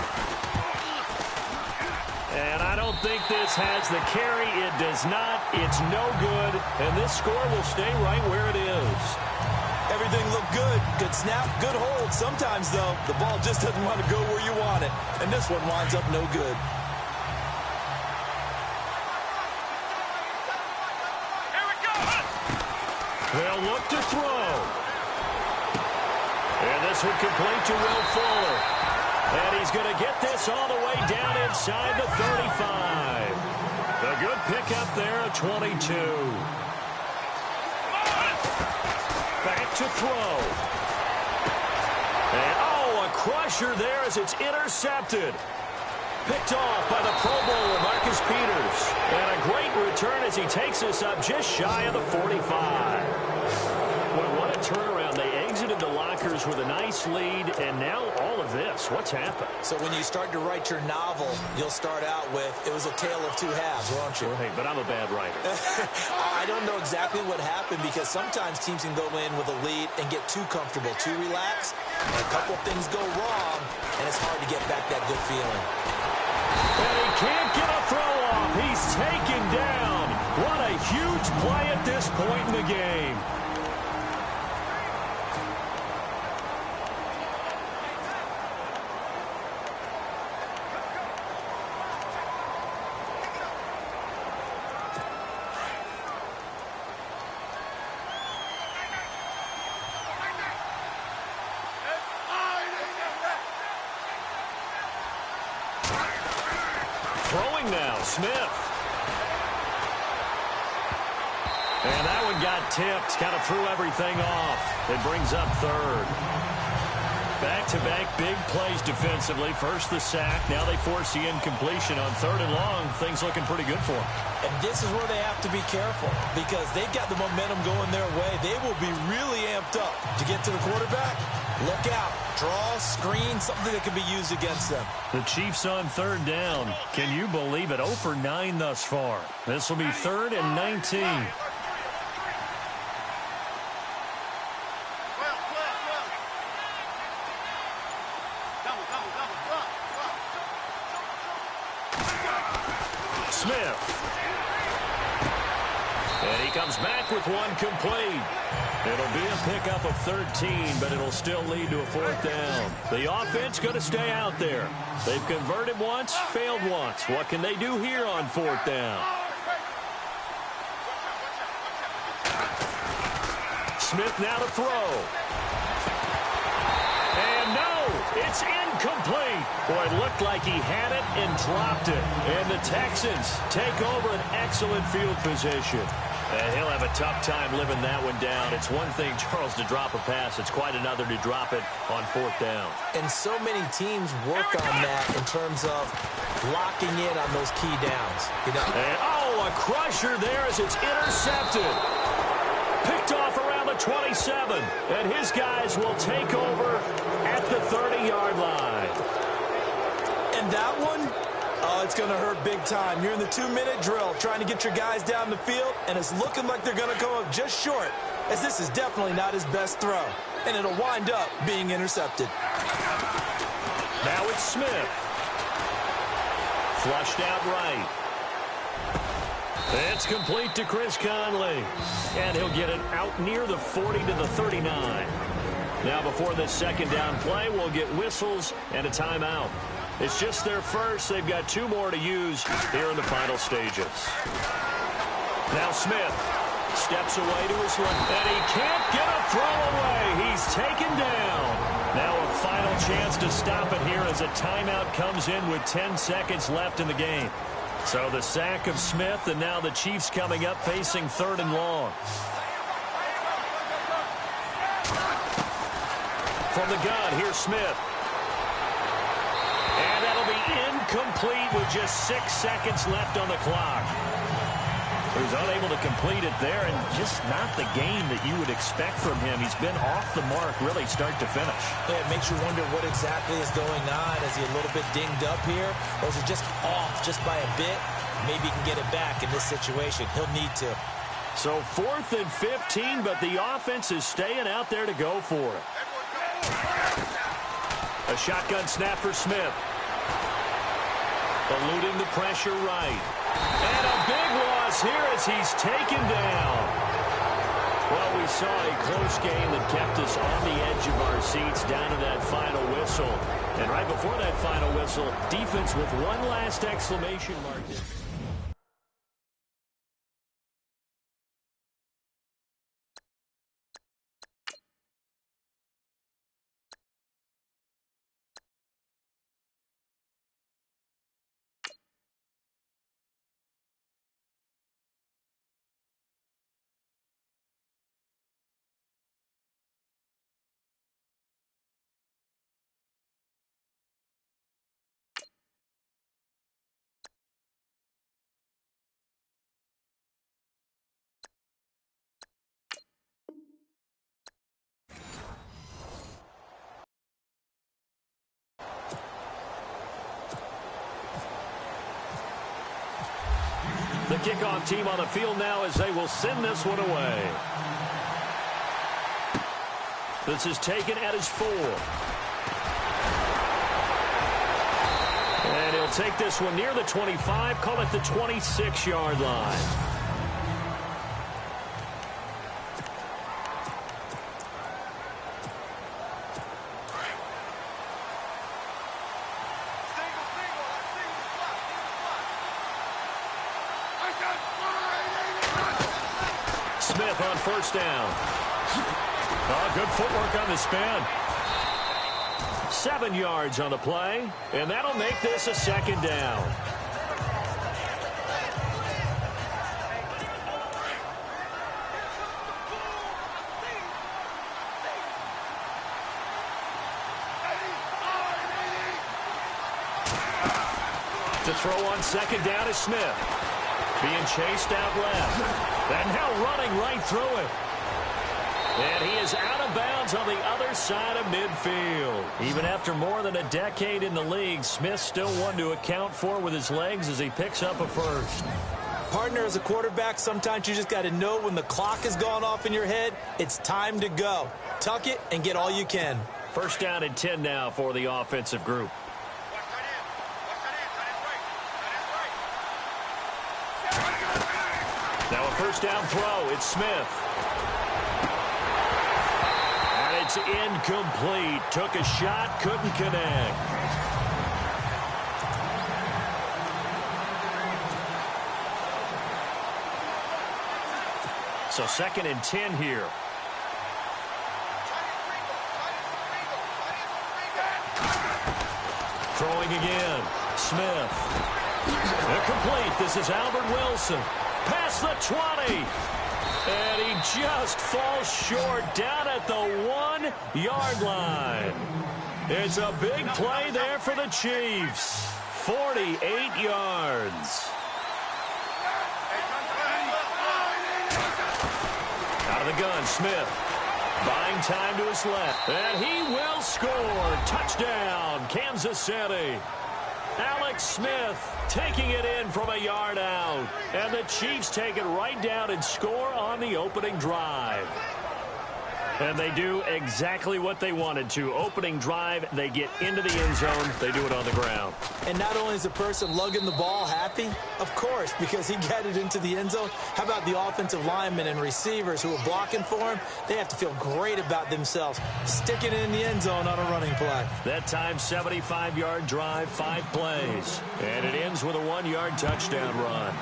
And I don't think this has the carry. It does not. It's no good. And this score will stay right where it is. Everything looked good. Good snap, good hold. Sometimes, though, the ball just doesn't want to go where you want it. And this one winds up no good. Here we go. They'll look to throw. And this one complete to Will Fuller. And he's going to get this all the way down inside the 35. A good pickup there at 22. Back to throw. And, oh, a crusher there as it's intercepted. Picked off by the Pro Bowler, Marcus Peters. And a great return as he takes us up just shy of the 45. Boy, what a turnaround. They exited the lockers with a nice lead, and now all of this. What's happened? So when you start to write your novel, you'll start out with, it was a tale of 2 halves, won't you? Right, but I'm a bad writer. I don't know exactly what happened because sometimes teams can go in with a lead and get too comfortable, too relaxed. And a couple of things go wrong, and it's hard to get back that good feeling. And he can't get a throw off. He's taken down. What a huge play at this point in the game. Throwing now, Smith. And that one got tipped, kind of threw everything off. It brings up third. Back-to-back big plays defensively. First the sack, now they force the incompletion on 3rd and long. Things looking pretty good for them. And this is where they have to be careful because they've got the momentum going their way. They will be really amped up to get to the quarterback. Look out. Draw, screen, something that can be used against them. The Chiefs on 3rd down. Can you believe it? 0 for 9 thus far. This will be 3rd and 19. Smith. And he comes back with one complete. It'll be a pickup of 13, but it'll still lead to a 4th down. The offense going to stay out there. They've converted once, failed once. What can they do here on 4th down? Smith now to throw. And no, it's incomplete. Boy, it looked like he had it and dropped it. And the Texans take over an excellent field position. And he'll have a tough time living that one down. It's one thing, Charles, to drop a pass. It's quite another to drop it on 4th down. And so many teams work on that in terms of locking in on those key downs. You know? And, oh, a crusher there as it's intercepted. Picked off around the 27. And his guys will take over at the 30. 40-yard line. And that one, oh, it's going to hurt big time. You're in the 2-minute drill trying to get your guys down the field, and it's looking like they're going to come up just short, as this is definitely not his best throw. And it'll wind up being intercepted. Now it's Smith. Flushed out right. It's complete to Chris Conley. And he'll get it out near the 40 to the 39. Now before this second down play, we'll get whistles and a timeout. It's just their first. They've got 2 more to use here in the final stages. Now Smith steps away to his left, and he can't get a throw away. He's taken down. Now a final chance to stop it here as a timeout comes in with 10 seconds left in the game. So the sack of Smith, and now the Chiefs coming up facing 3rd and long. From the gun, here's Smith. And that'll be incomplete with just 6 seconds left on the clock. He was unable to complete it there, and just not the game that you would expect from him. He's been off the mark really start to finish. Yeah, it makes you wonder what exactly is going on. Is he a little bit dinged up here, or is it just off just by a bit? Maybe he can get it back in this situation. He'll need to. So 4th and 15, but the offense is staying out there to go for it. A shotgun snap for Smith. Eluding the pressure right. And a big loss here as he's taken down. Well, we saw a close game that kept us on the edge of our seats down to that final whistle. And right before that final whistle, defense with one last exclamation mark. The kickoff team on the field now as they will send this one away. This is taken at his 4. And he'll take this one near the 25, call it the 26-yard line. Smith on 1st down. Oh, good footwork on the spin. 7 yards on the play, and that'll make this a 2nd down. To throw on 2nd down is Smith. Being chased out left. And now running right through it. And he is out of bounds on the other side of midfield. Even after more than a decade in the league, Smith still one to account for with his legs as he picks up a first. Partner, as a quarterback, sometimes you just got to know when the clock has gone off in your head, it's time to go. Tuck it and get all you can. 1st down and 10 now for the offensive group. Now a 1st down throw. It's Smith. And it's incomplete. Took a shot, couldn't connect. So 2nd and 10 here. Throwing again. Smith. Incomplete. This is Albert Wilson. Past the 20. And he just falls short down at the 1-yard line. It's a big play there for the Chiefs. 48 yards. Out of the gun, Smith. Buying time to his left. And he will score. Touchdown, Kansas City. Alex Smith taking it in from a yard out. And the Chiefs take it right down and score on the opening drive. And they do exactly what they wanted to. Opening drive, they get into the end zone. They do it on the ground. And not only is the person lugging the ball happy, of course, because he got it into the end zone. How about the offensive linemen and receivers who are blocking for him? They have to feel great about themselves, sticking it in the end zone on a running play. That time, 75-yard drive, 5 plays. And it ends with a 1-yard touchdown run.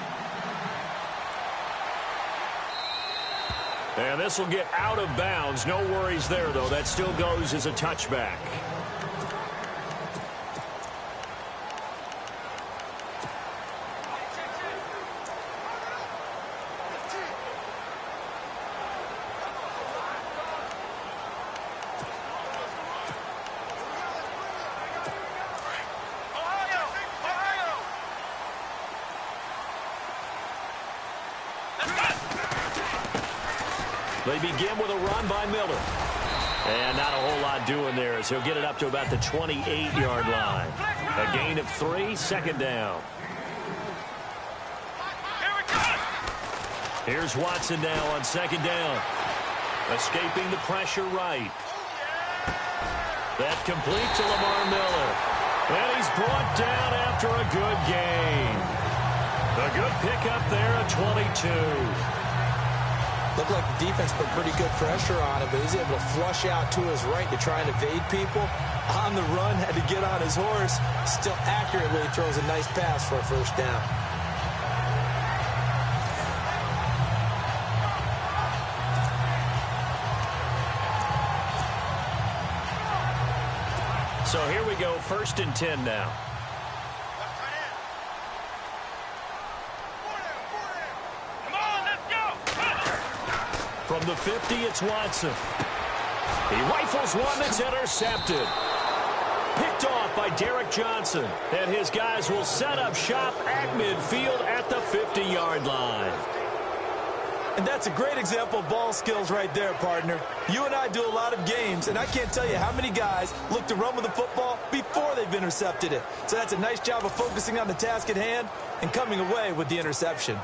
And this will get out of bounds. No worries there, though. That still goes as a touchback. They begin with a run by Miller. And not a whole lot doing there as he'll get it up to about the 28-yard line. A gain of 3, second down. Here's Watson now on second down. Escaping the pressure right. That complete to Lamar Miller. And he's brought down after a good gain. A good pickup there at 22. Looked like the defense put pretty good pressure on him, but he's able to flush out to his right to try and evade people. On the run, had to get on his horse. Still accurately throws a nice pass for a first down. So here we go, 1st and 10 now. From the 50, it's Watson. He rifles one that's intercepted. Picked off by Derek Johnson. And his guys will set up shop at midfield at the 50-yard line. And that's a great example of ball skills right there, partner. You and I do a lot of games, and I can't tell you how many guys look to run with the football before they've intercepted it. So that's a nice job of focusing on the task at hand and coming away with the interception.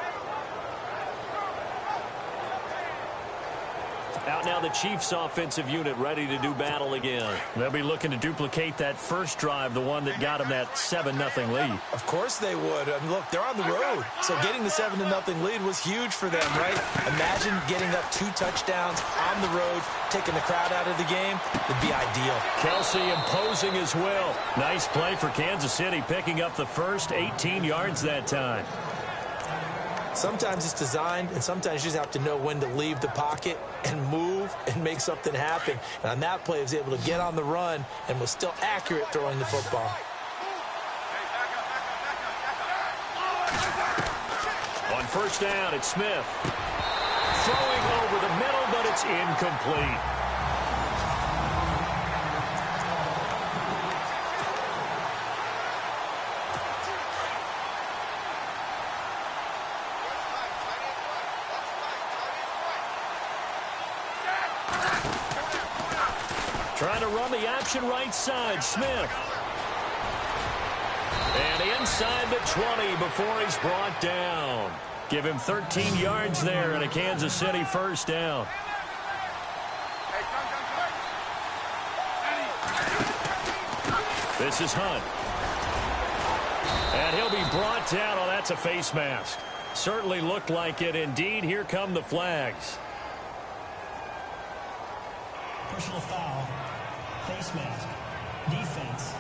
Out now the Chiefs offensive unit ready to do battle again. They'll be looking to duplicate that first drive, the one that got them that 7-0 lead. Of course they would. I mean, look, they're on the road. So getting the 7-0 lead was huge for them, right? Imagine getting up 2 touchdowns on the road, taking the crowd out of the game. Would be ideal. Kelsey imposing as well. Nice play for Kansas City, picking up the first 18 yards that time. Sometimes it's designed, and sometimes you just have to know when to leave the pocket and move and make something happen. And on that play, he was able to get on the run and was still accurate throwing the football. On first down, it's Smith. Throwing over the middle, but it's incomplete. Trying to run the option right side, Smith. And inside the 20 before he's brought down. Give him 13 yards there and a Kansas City first down. This is Hunt. And he'll be brought down. Oh, that's a face mask. Certainly looked like it. Indeed, here come the flags. Personal foul. Face mask. Defense.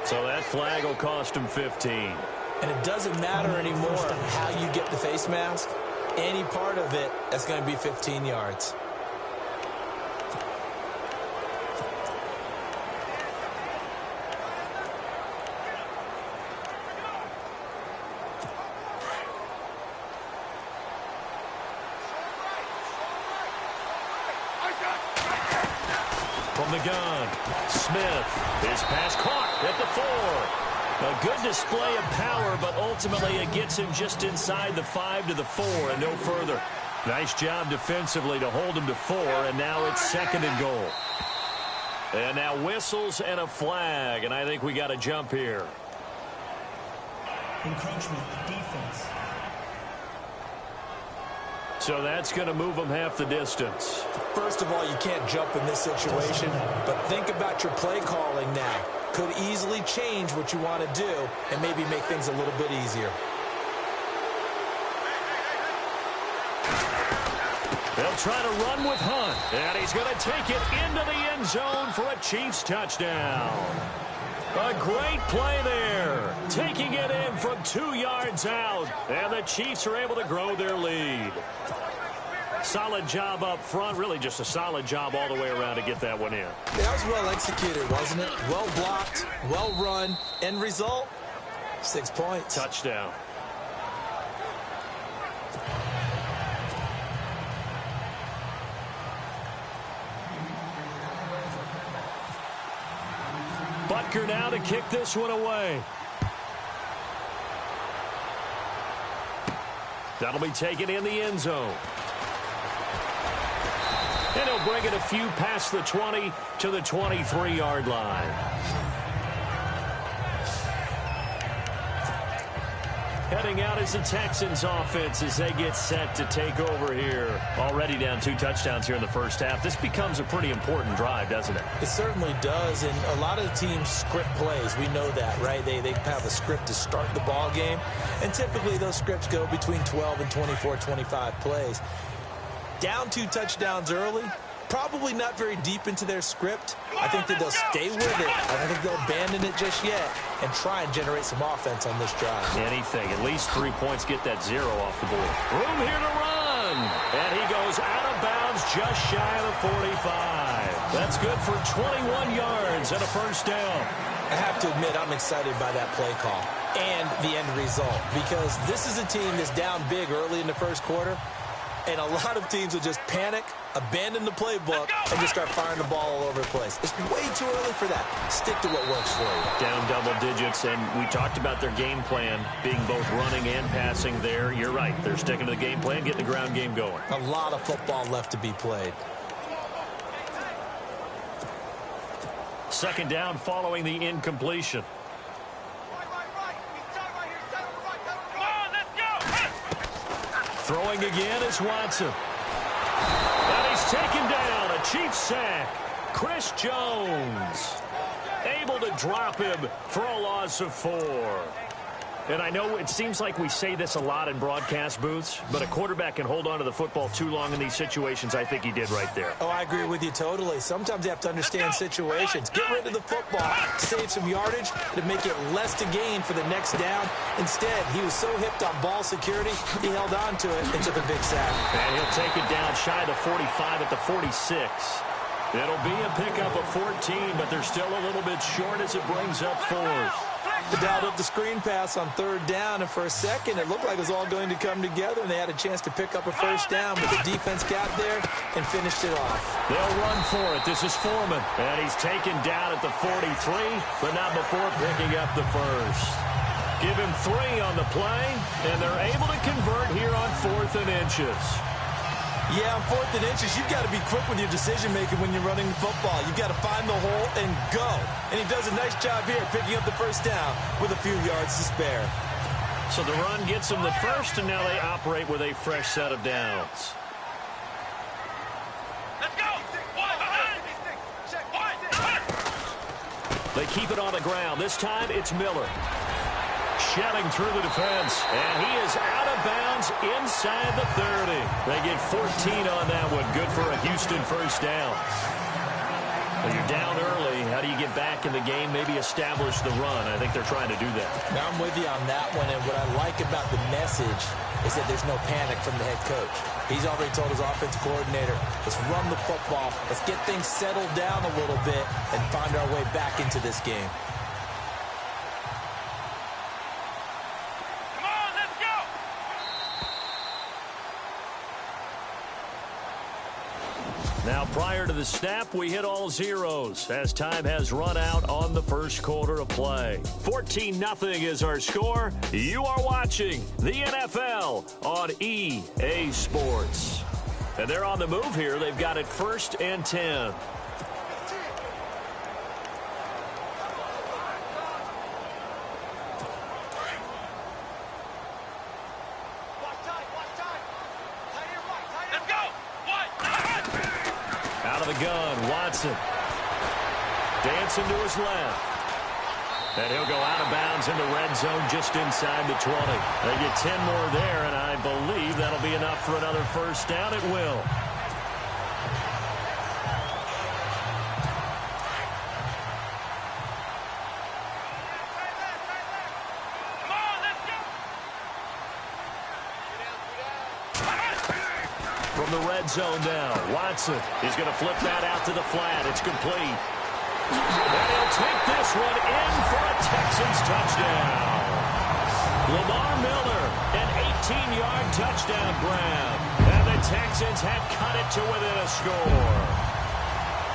So that flag will cost him 15. And it doesn't matter anymore how you get the face mask. Any part of it, that's going to be 15 yards. From the gun, Smith, his pass caught at the 4. A good display of power, but ultimately it gets him just inside the 5 to the 4 and no further. Nice job defensively to hold him to 4, and now it's 2nd and goal. And now whistles and a flag, and I think we got to jump here. Encroachment, defense. So that's going to move them half the distance. First of all, you can't jump in this situation, but think about your play calling now. Could easily change what you want to do and maybe make things a little bit easier. They'll try to run with Hunt, and he's going to take it into the end zone for a Chiefs touchdown. A great play there, taking it in from 2 yards out, and the Chiefs are able to grow their lead. Solid job up front, really just a solid job all the way around to get that one in. Yeah, that was well executed, wasn't it? Well blocked, well run, end result, 6 points. Touchdown. Butker now to kick this one away. That'll be taken in the end zone. And he'll bring it a few past the 20 to the 23-yard line. Heading out is the Texans offense as they get set to take over here. Already down 2 touchdowns here in the first half. This becomes a pretty important drive, doesn't it? It certainly does, and a lot of teams script plays. We know that, right? They have a script to start the ball game, and typically those scripts go between 12 and 24, 25 plays. Down 2 touchdowns early, probably not very deep into their script. I think that they'll stay with it. I don't think they'll abandon it just yet and try and generate some offense on this drive. Anything. At least 3 points, get that 0 off the board. Room here to run. And he goes out of bounds just shy of the 45. That's good for 21 yards and a first down. I have to admit, I'm excited by that play call and the end result because this is a team that's down big early in the first quarter. And a lot of teams will just panic, abandon the playbook, and just start firing the ball all over the place. It's way too early for that. Stick to what works for you. Down double digits, and we talked about their game plan being both running and passing there. You're right. They're sticking to the game plan, getting the ground game going. A lot of football left to be played. 2nd down following the incompletion. Throwing again is Watson. And he's taken down. A Chiefs sack. Chris Jones able to drop him for a loss of 4. And I know it seems like we say this a lot in broadcast booths, but a quarterback can hold on to the football too long in these situations. I think he did right there. Oh, I agree with you totally. Sometimes you have to understand situations. Get rid of the football, save some yardage to make it less to gain for the next down. Instead, he was so hipped on ball security, he held on to it and took a big sack. And he'll take it down shy of the 45 at the 46. It'll be a pickup of 14, but they're still a little bit short as it brings up 4th. They dialed up the screen pass on 3rd down, and for a second, it looked like it was all going to come together, and they had a chance to pick up a first down, but the defense got there and finished it off. They'll run for it. This is Foreman, and he's taken down at the 43, but not before picking up the first. Give him 3 on the play, and they're able to convert here on 4th and inches. Yeah, on 4th and inches, you've got to be quick with your decision-making when you're running the football. You've got to find the hole and go. And he does a nice job here picking up the first down with a few yards to spare. So the run gets them the first, and now they operate with a fresh set of downs. Let's go! They keep it on the ground. This time it's Miller. Shelling through the defense, and he is out of bounds inside the 30. They get 14 on that one. Good for a Houston first down. When you're down early, how do you get back in the game, maybe establish the run? I think they're trying to do that. Now I'm with you on that one, and what I like about the message is that there's no panic from the head coach. He's already told his offensive coordinator, let's run the football, let's get things settled down a little bit, and find our way back into this game. Now Prior to the snap, we hit all zeros as time has run out on the first quarter of play. 14-0 is our score. You are watching the NFL on EA Sports. And they're on the move here. They've got it 1st and 10. Out of the gun, Watson. Dancing to his left. And he'll go out of bounds in the red zone just inside the 20. They get 10 more there, and I believe that'll be enough for another first down. It will. From the red zone now, Watson is going to flip that out to the flat. It's complete. And he'll take this one in for a Texans touchdown. Lamar Miller, an 18-yard touchdown grab. And the Texans have cut it to within a score.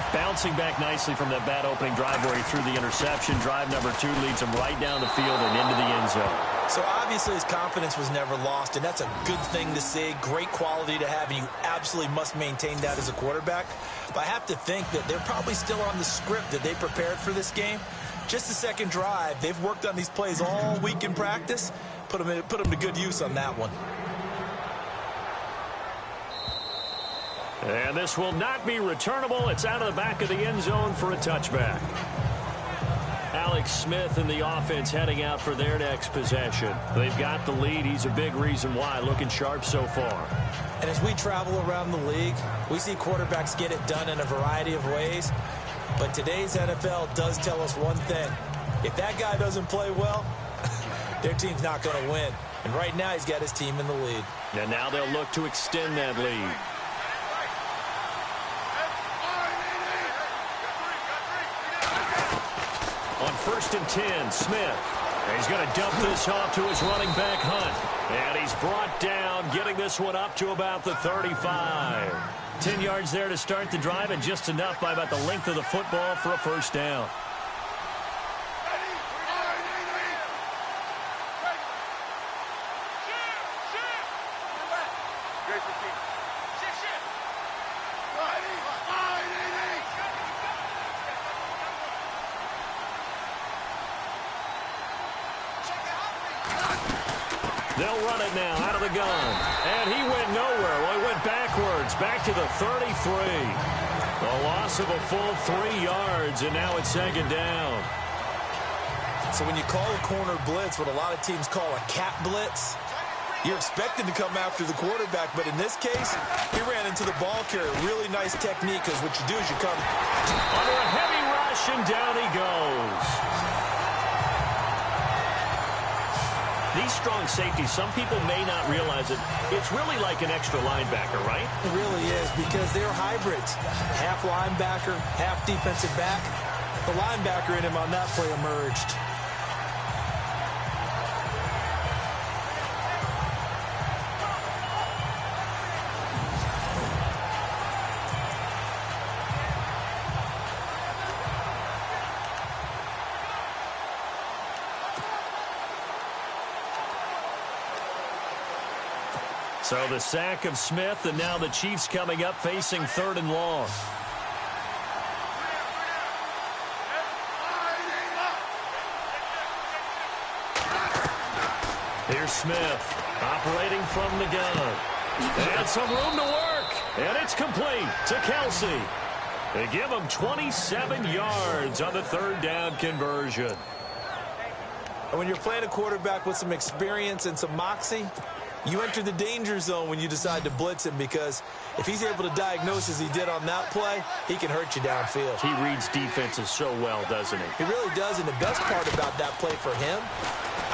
Bouncing back nicely from that bad opening drive where he threw the interception. Drive number 2 leads him right down the field and into the end zone. So obviously his confidence was never lost, and that's a good thing to see. Great quality to have, and you absolutely must maintain that as a quarterback. But I have to think that they're probably still on the script that they prepared for this game. Just the second drive, they've worked on these plays all week in practice. Put them to good use on that one. And this will not be returnable. It's out of the back of the end zone for a touchback. Alex Smith and the offense heading out for their next possession. They've got the lead. He's a big reason why. Looking sharp so far. And as we travel around the league, we see quarterbacks get it done in a variety of ways. But today's NFL does tell us one thing. If that guy doesn't play well, their team's not going to win. And right now he's got his team in the lead. And now they'll look to extend that lead. On 1st and 10, Smith. He's going to dump this off to his running back, Hunt. And he's brought down, getting this one up to about the 35. 10 yards there to start the drive, and just enough by about the length of the football for a first down. They'll run it now out of the gun. And he went nowhere. Well, he went backwards, back to the 33. A loss of a full 3 yards, and now it's 2nd down. So when you call a corner blitz, what a lot of teams call a cat blitz, you're expected to come after the quarterback. But in this case, he ran into the ball carrier. Really nice technique, because what you do is you come under a heavy rush, and down he goes. These strong safeties, some people may not realize it. It's really like an extra linebacker, right? It really is, because they're hybrids. Half linebacker, half defensive back. The linebacker in him on that play emerged. So the sack of Smith, and now the Chiefs coming up facing 3rd and long. Here's Smith operating from the gun. And some room to work. And it's complete to Kelsey. They give him 27 yards on the 3rd down conversion. And when you're playing a quarterback with some experience and some moxie, you enter the danger zone when you decide to blitz him, because if he's able to diagnose as he did on that play, he can hurt you downfield. He reads defenses so well, doesn't he? He really does, and the best part about that play for him,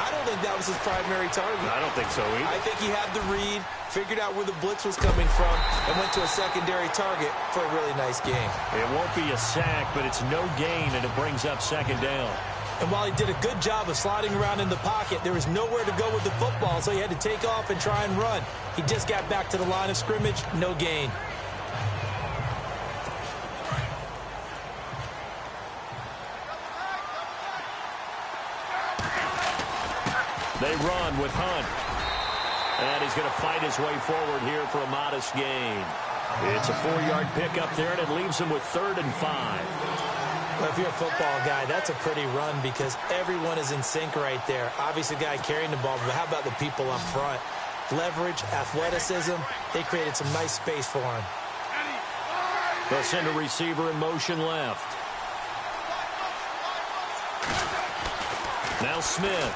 I don't think that was his primary target. I don't think so either. I think he had the read, figured out where the blitz was coming from, and went to a secondary target for a really nice game. It won't be a sack, but it's no gain, and it brings up 2nd down. And while he did a good job of sliding around in the pocket, there was nowhere to go with the football, so he had to take off and try and run. He just got back to the line of scrimmage, no gain. They run with Hunt. And he's going to fight his way forward here for a modest gain. It's a 4-yard pickup there, and it leaves him with 3rd and 5. Well, if you're a football guy, that's a pretty run because everyone is in sync right there. Obviously, the guy carrying the ball, but how about the people up front? Leverage, athleticism, they created some nice space for him. They'll send a receiver in motion left. Now Smith.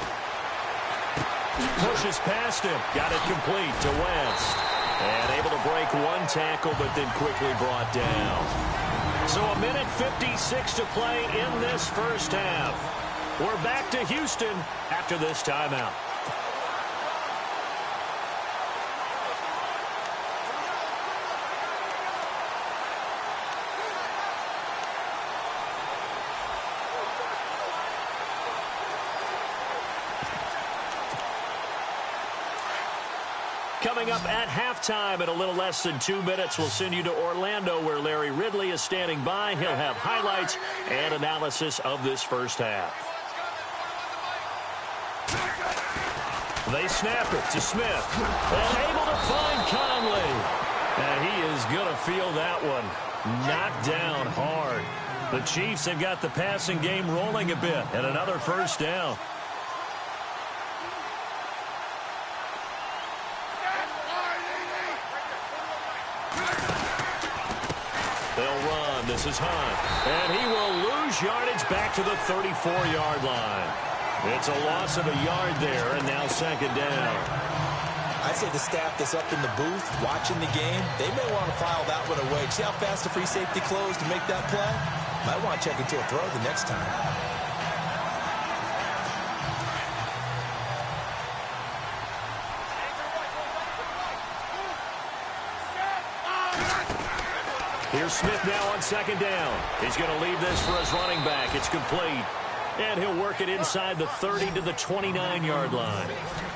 Pushes past him. Got it complete to West. And able to break one tackle, but then quickly brought down. So a minute 56 to play in this first half. We're back to Houston after this timeout. Coming up at halftime in a little less than 2 minutes, we'll send you to Orlando where Larry Ridley is standing by. He'll have highlights and analysis of this first half. They snap it to Smith. And able to find Conley. And he is going to feel that one. Knocked down hard. The Chiefs have got the passing game rolling a bit. And another first down. They'll run. This is Hunt. And he will lose yardage back to the 34-yard line. It's a loss of a yard there, and now 2nd down. I'd say the staff that's up in the booth watching the game, they may want to file that one away. See how fast the free safety closed to make that play? Might want to check into a throw the next time. Here's Smith now on 2nd down. He's going to leave this for his running back. It's complete. And he'll work it inside the 30 to the 29-yard line.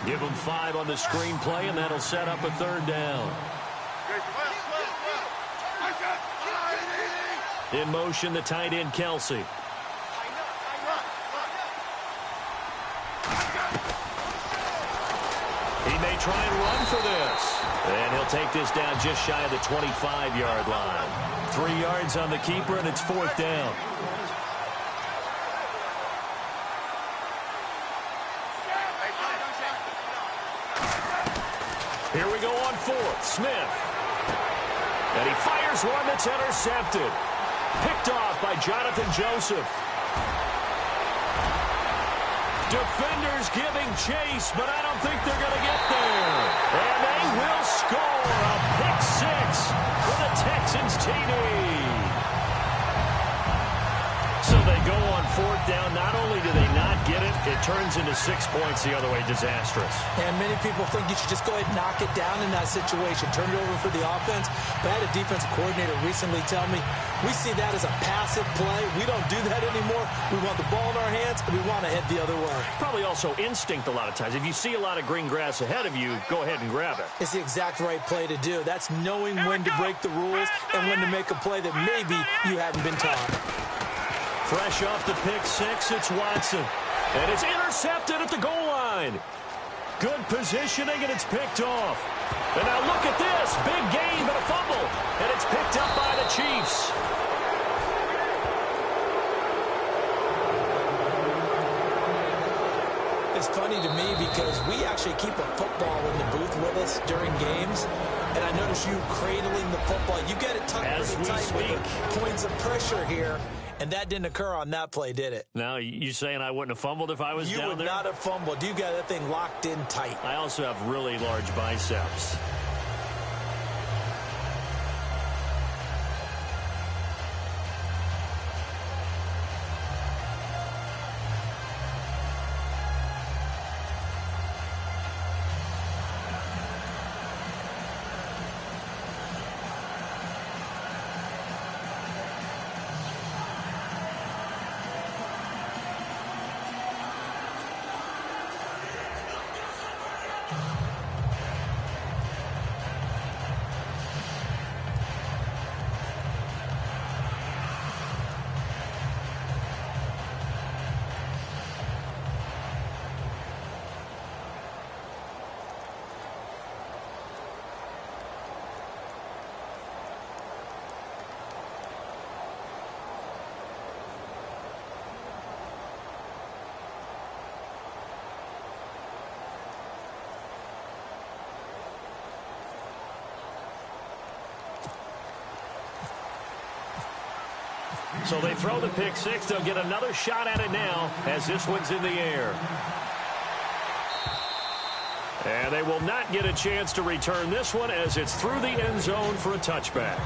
Give him 5 on the screen play, and that'll set up a 3rd down. In motion, the tight end, Kelsey. He may try and run for this. And he'll take this down just shy of the 25-yard line. 3 yards on the keeper, and it's 4th down. Here we go on 4th. Smith. And he fires one that's intercepted. Picked off by Jonathan Joseph. Defenders giving chase, but I don't think they're going to get there. And they will score a pick 6 for the Texans TD. So they go on 4th down. Not only do they not get it, it turns into 6 points the other way. Disastrous. And many people think you should just go ahead and knock it down in that situation. Turn it over for the offense. But I had a defensive coordinator recently tell me, we see that as a passive play. We don't do that anymore. We want the ball in our hands, and we want to head the other way. Probably also instinct a lot of times. If you see a lot of green grass ahead of you, go ahead and grab it. It's the exact right play to do. That's knowing when to break the rules and when to make a play that maybe you hadn't been taught. Fresh off the pick 6, it's Watson. And it's intercepted at the goal line. Good positioning, and it's picked off. And now look at this. Big gain, but a fumble. And it's picked up by the Chiefs. It's funny to me because we actually keep a football in the booth with us during games. And I notice you cradling the football. You get it tucked pretty tight with the points of pressure here. And that didn't occur on that play, did it? Now, you saying I wouldn't have fumbled if I was down there? You would not have fumbled. You got that thing locked in tight. I also have really large biceps. So they throw the pick six. They'll get another shot at it now as this one's in the air. And they will not get a chance to return this one as it's through the end zone for a touchback.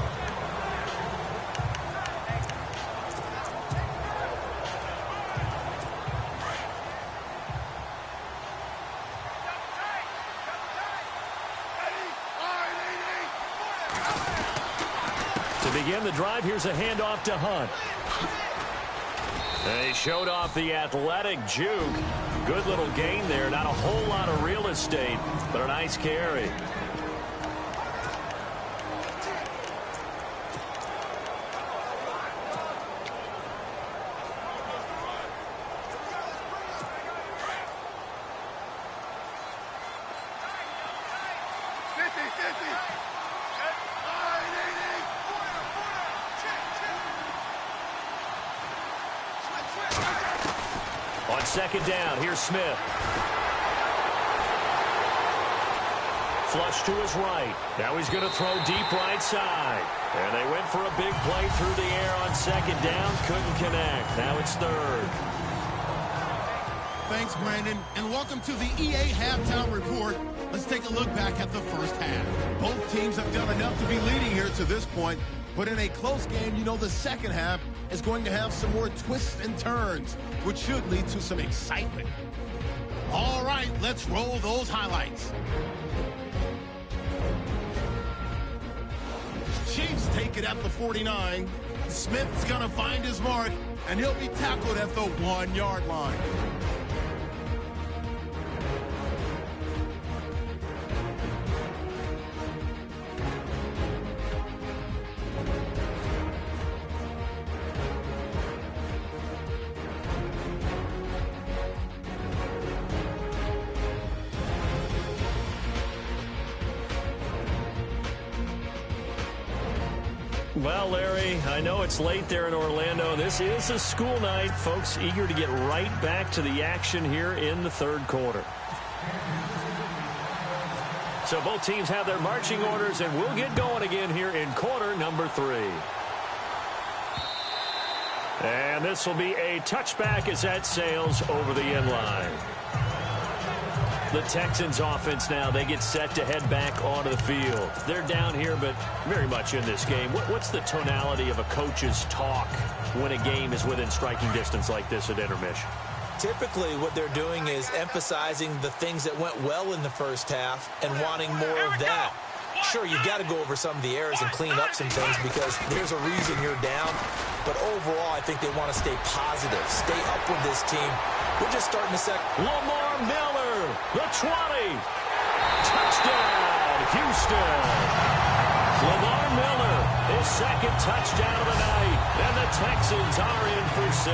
To begin the drive, here's a handoff to Hunt. They showed off the athletic juke. Good little gain there. Not a whole lot of real estate, but a nice carry. On second down, here's Smith. Flush to his right. Now he's going to throw deep right side. And they went for a big play through the air on second down. Couldn't connect. Now it's third. Thanks, Brandon, and welcome to the EA Halftime Report. Let's take a look back at the first half. Both teams have done enough to be leading here to this point, but in a close game, you know the second half is going to have some more twists and turns, which should lead to some excitement. All right, let's roll those highlights. Chiefs take it at the 49. Smith's going to find his mark, and he'll be tackled at the 1-yard line. Well, Larry, I know it's late there in Orlando. This is a school night. Folks eager to get right back to the action here in the third quarter. So both teams have their marching orders, and we'll get going again here in quarter number 3. And this will be a touchback as that sails over the end line. The Texans offense now, they get set to head back onto the field. They're down here, but very much in this game. What's the tonality of a coach's talk when a game is within striking distance like this at intermission? Typically, what they're doing is emphasizing the things that went well in the first half and wanting more of that. Sure, you've got to go over some of the errors and clean up some things because there's a reason you're down. But overall, I think they want to stay positive, stay up with this team. We're just starting to Lamar Miller, the 20. Touchdown, Houston. Lamar Miller, his second touchdown of the night. And the Texans are in for 6.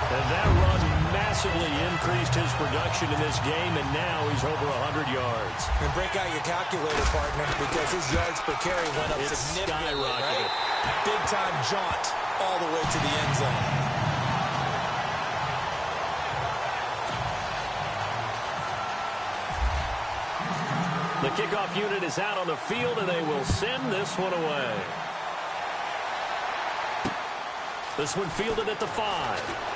And that run massively increased his production in this game, and now he's over 100 yards. And break out your calculator, partner, because his yards per carry went up significantly, right? Big-time jaunt all the way to the end zone. The kickoff unit is out on the field, and they will send this one away. This one fielded at the 5.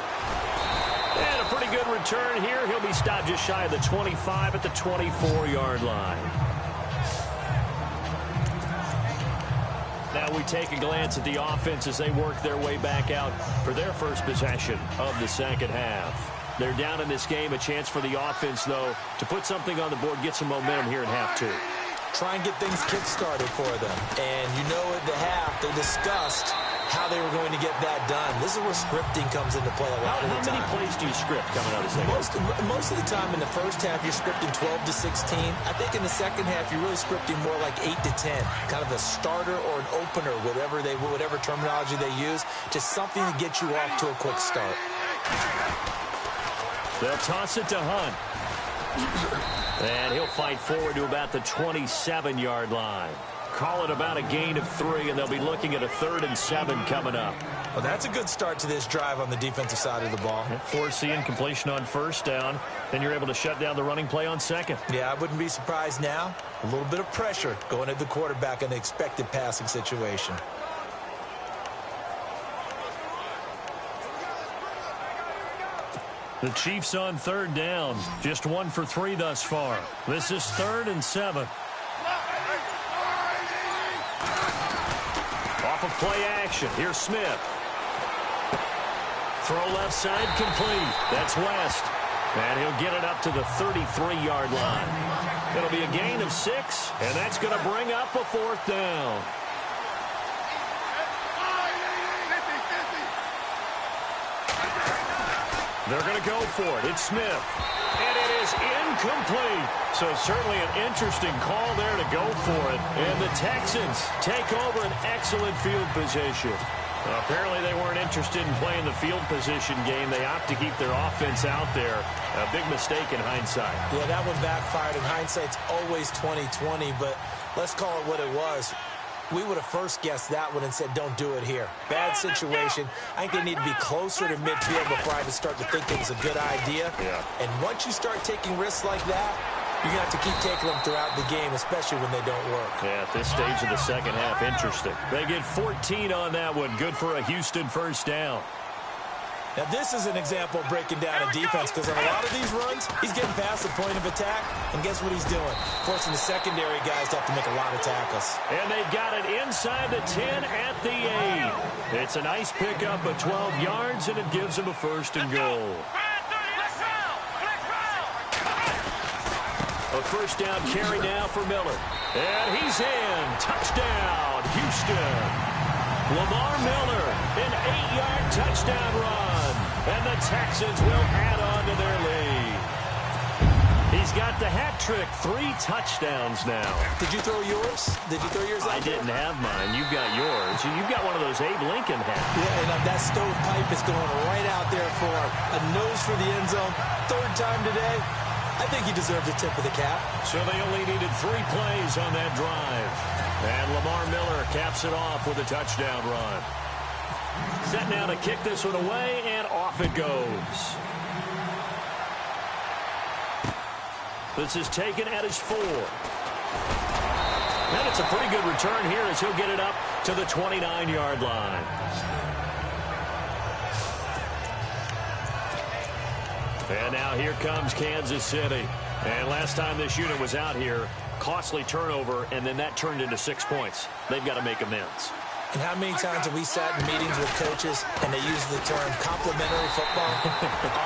And a pretty good return here. He'll be stopped just shy of the 25 at the 24-yard line. Now we take a glance at the offense as they work their way back out for their first possession of the second half. They're down in this game. A chance for the offense, though, to put something on the board, get some momentum here in half 2. Try and get things kick-started for them. And you know at the half, they discussed how they were going to get that done. This is where scripting comes into play a lot of the time. How many plays do you script coming out of the second half? Most of the time in the first half, you're scripting 12 to 16. I think in the second half, you're really scripting more like 8 to 10. Kind of a starter or an opener, whatever terminology they use. Just something to get you off to a quick start. They'll toss it to Hunt. And he'll fight forward to about the 27-yard line. Call it about a gain of 3, and they'll be looking at a 3rd and 7 coming up. Well, that's a good start to this drive on the defensive side of the ball. Force the incompletion on first down. Then you're able to shut down the running play on second. Yeah, I wouldn't be surprised now. A little bit of pressure going at the quarterback in an expected passing situation. The Chiefs on third down. Just 1 for 3 thus far. This is 3rd and 7. Off of play action. Here's Smith. Throw left side complete. That's West. And he'll get it up to the 33-yard line. It'll be a gain of 6, and that's going to bring up a 4th down. They're going to go for it. It's Smith. And it is incomplete. So certainly an interesting call there to go for it. And the Texans take over an excellent field position. Apparently they weren't interested in playing the field position game. They opt to keep their offense out there. A big mistake in hindsight. Yeah, that one backfired. In hindsight's always 20/20, but let's call it what it was. We would have first guessed that one and said, don't do it here. Bad situation. I think they need to be closer to midfield before I even start to think it was a good idea. Yeah. And once you start taking risks like that, you're going to have to keep taking them throughout the game, especially when they don't work. Yeah, at this stage of the second half, interesting. They get 14 on that one. Good for a Houston first down. Now, this is an example of breaking down a defense, because on a lot of these runs, he's getting past the point of attack, and guess what he's doing? Forcing the secondary guys to have to make a lot of tackles. And they've got it inside the 10 at the 8. It's a nice pickup of 12 yards, and it gives them a 1st and goal. A 1st down carry now for Miller. And he's in. Touchdown, Houston. Lamar Miller, an 8-yard touchdown run. And the Texans will add on to their lead. He's got the hat trick, 3 touchdowns now. Did you throw yours? Did you throw yours out? I didn't have mine. You've got yours. You've got one of those Abe Lincoln hats. Yeah, and that stovepipe is going right out there for a nose for the end zone. 3rd time today. I think he deserves a tip of the cap. So they only needed 3 plays on that drive. And Lamar Miller caps it off with a touchdown run. Set now to kick this one away, and off it goes. This is taken at his 4. And it's a pretty good return here as he'll get it up to the 29-yard line. And now here comes Kansas City. And last time this unit was out here, costly turnover, and then that turned into 6 points. They've got to make amends. And how many times have we sat in meetings with coaches and they use the term complementary football?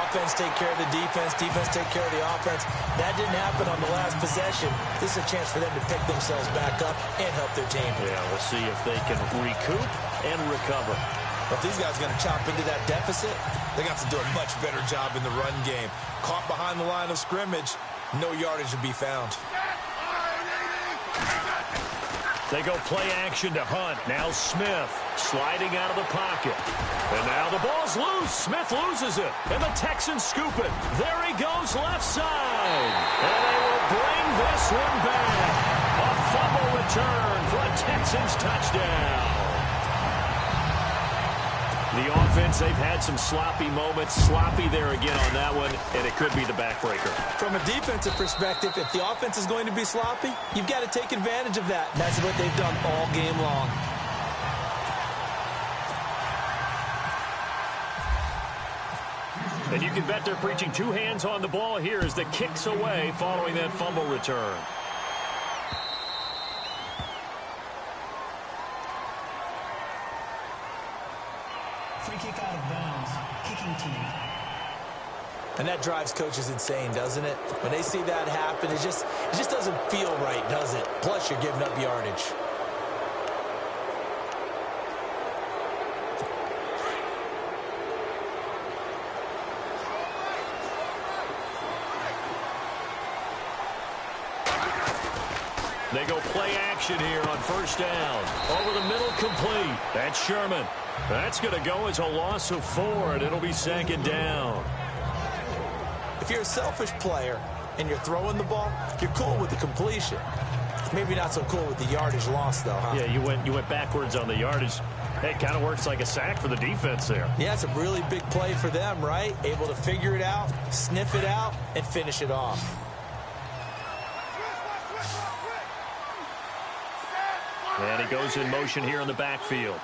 Offense take care of the defense, defense take care of the offense. That didn't happen on the last possession. This is a chance for them to pick themselves back up and help their team. Yeah, we'll see if they can recoup and recover. But if these guys are going to chop into that deficit, they got to do a much better job in the run game. Caught behind the line of scrimmage, no yardage to be found. They go play action to Hunt. Now Smith sliding out of the pocket. And now the ball's loose. Smith loses it. And the Texans scoop it. There he goes left side. And they will bring this one back. A fumble return for a Texans touchdown. The offense, they've had some sloppy moments. Sloppy there again on that one, and it could be the backbreaker. From a defensive perspective, if the offense is going to be sloppy, you've got to take advantage of that. And that's what they've done all game long. And you can bet they're preaching 2 hands on the ball here as the kick's away following that fumble return. Free kick out of bounds. Kicking team. And that drives coaches insane, doesn't it? When they see that happen, it just doesn't feel right, does it? Plus, you're giving up yardage. They go play action here on 1st down. Over the middle, complete. That's Sherman. That's going to go as a loss of 4, and it'll be 2nd down. If you're a selfish player and you're throwing the ball, you're cool with the completion. Maybe not so cool with the yardage loss, though, huh? Yeah, you went backwards on the yardage. Hey, it kind of works like a sack for the defense there. Yeah, it's a really big play for them, right? Able to figure it out, sniff it out, and finish it off. And he goes in motion here in the backfield.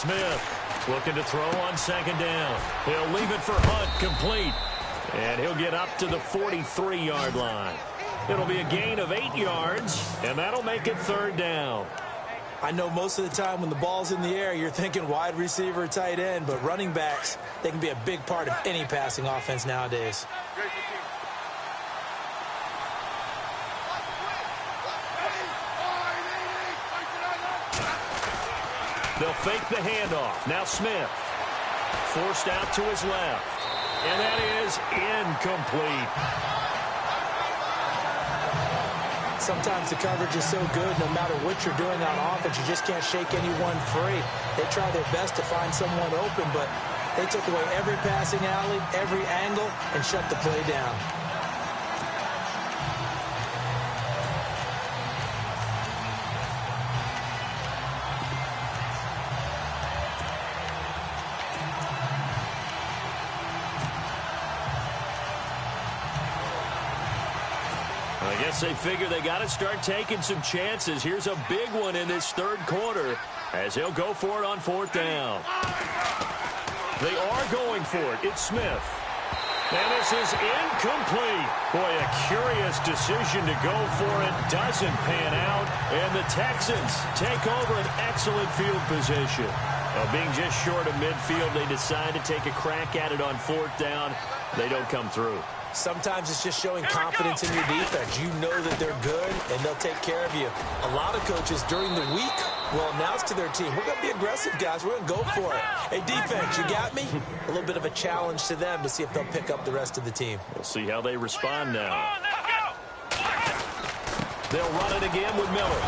Smith looking to throw on second down. He'll leave it for Hunt, complete. And he'll get up to the 43-yard line. It'll be a gain of 8 yards, and that'll make it third down. I know most of the time when the ball's in the air, you're thinking wide receiver, tight end, but running backs, they can be a big part of any passing offense nowadays. They'll fake the handoff. Now Smith forced out to his left. And that is incomplete. Sometimes the coverage is so good, no matter what you're doing on offense, you just can't shake anyone free. They try their best to find someone open, but they took away every passing alley, every angle, and shut the play down. I guess they figure they got to start taking some chances. Here's a big one in this third quarter as he'll go for it on fourth down. They are going for it. It's Smith. And this is incomplete. Boy, a curious decision to go for it. Doesn't pan out. And the Texans take over an excellent field position. Being just short of midfield, they decide to take a crack at it on fourth down. They don't come through. Sometimes it's just showing confidence in your defense. You know that they're good, and they'll take care of you. A lot of coaches during the week will announce to their team, we're going to be aggressive, guys. We're going to go for it. Hey, defense, you got me? A little bit of a challenge to them to see if they'll pick up the rest of the team. We'll see how they respond now. They'll run it again with Miller.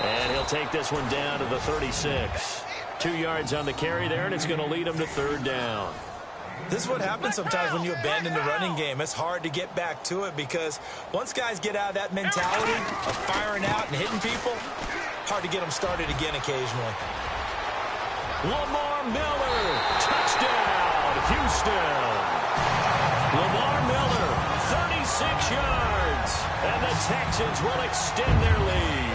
And he'll take this one down to the 36. 2 yards on the carry there, and it's going to lead him to third down. This is what happens sometimes when you abandon the running game. It's hard to get back to it because once guys get out of that mentality of firing out and hitting people, hard to get them started again occasionally. Lamar Miller, touchdown, Houston. Lamar Miller, 36 yards, and the Texans will extend their lead.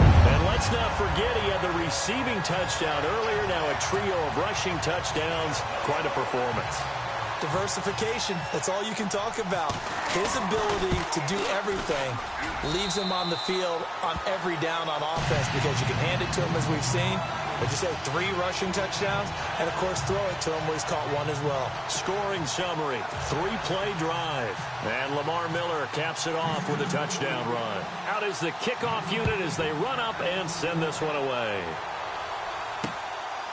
And let's not forget he had the receiving touchdown earlier. Now a trio of rushing touchdowns. Quite a performance. Diversification, that's all you can talk about. His ability to do everything leaves him on the field on every down on offense because you can hand it to him as we've seen. But you say 3 rushing touchdowns, and of course throw it to him where he's caught 1 as well. Scoring summary, 3-play drive. And Lamar Miller caps it off with a touchdown run. Out is the kickoff unit as they run up and send this one away.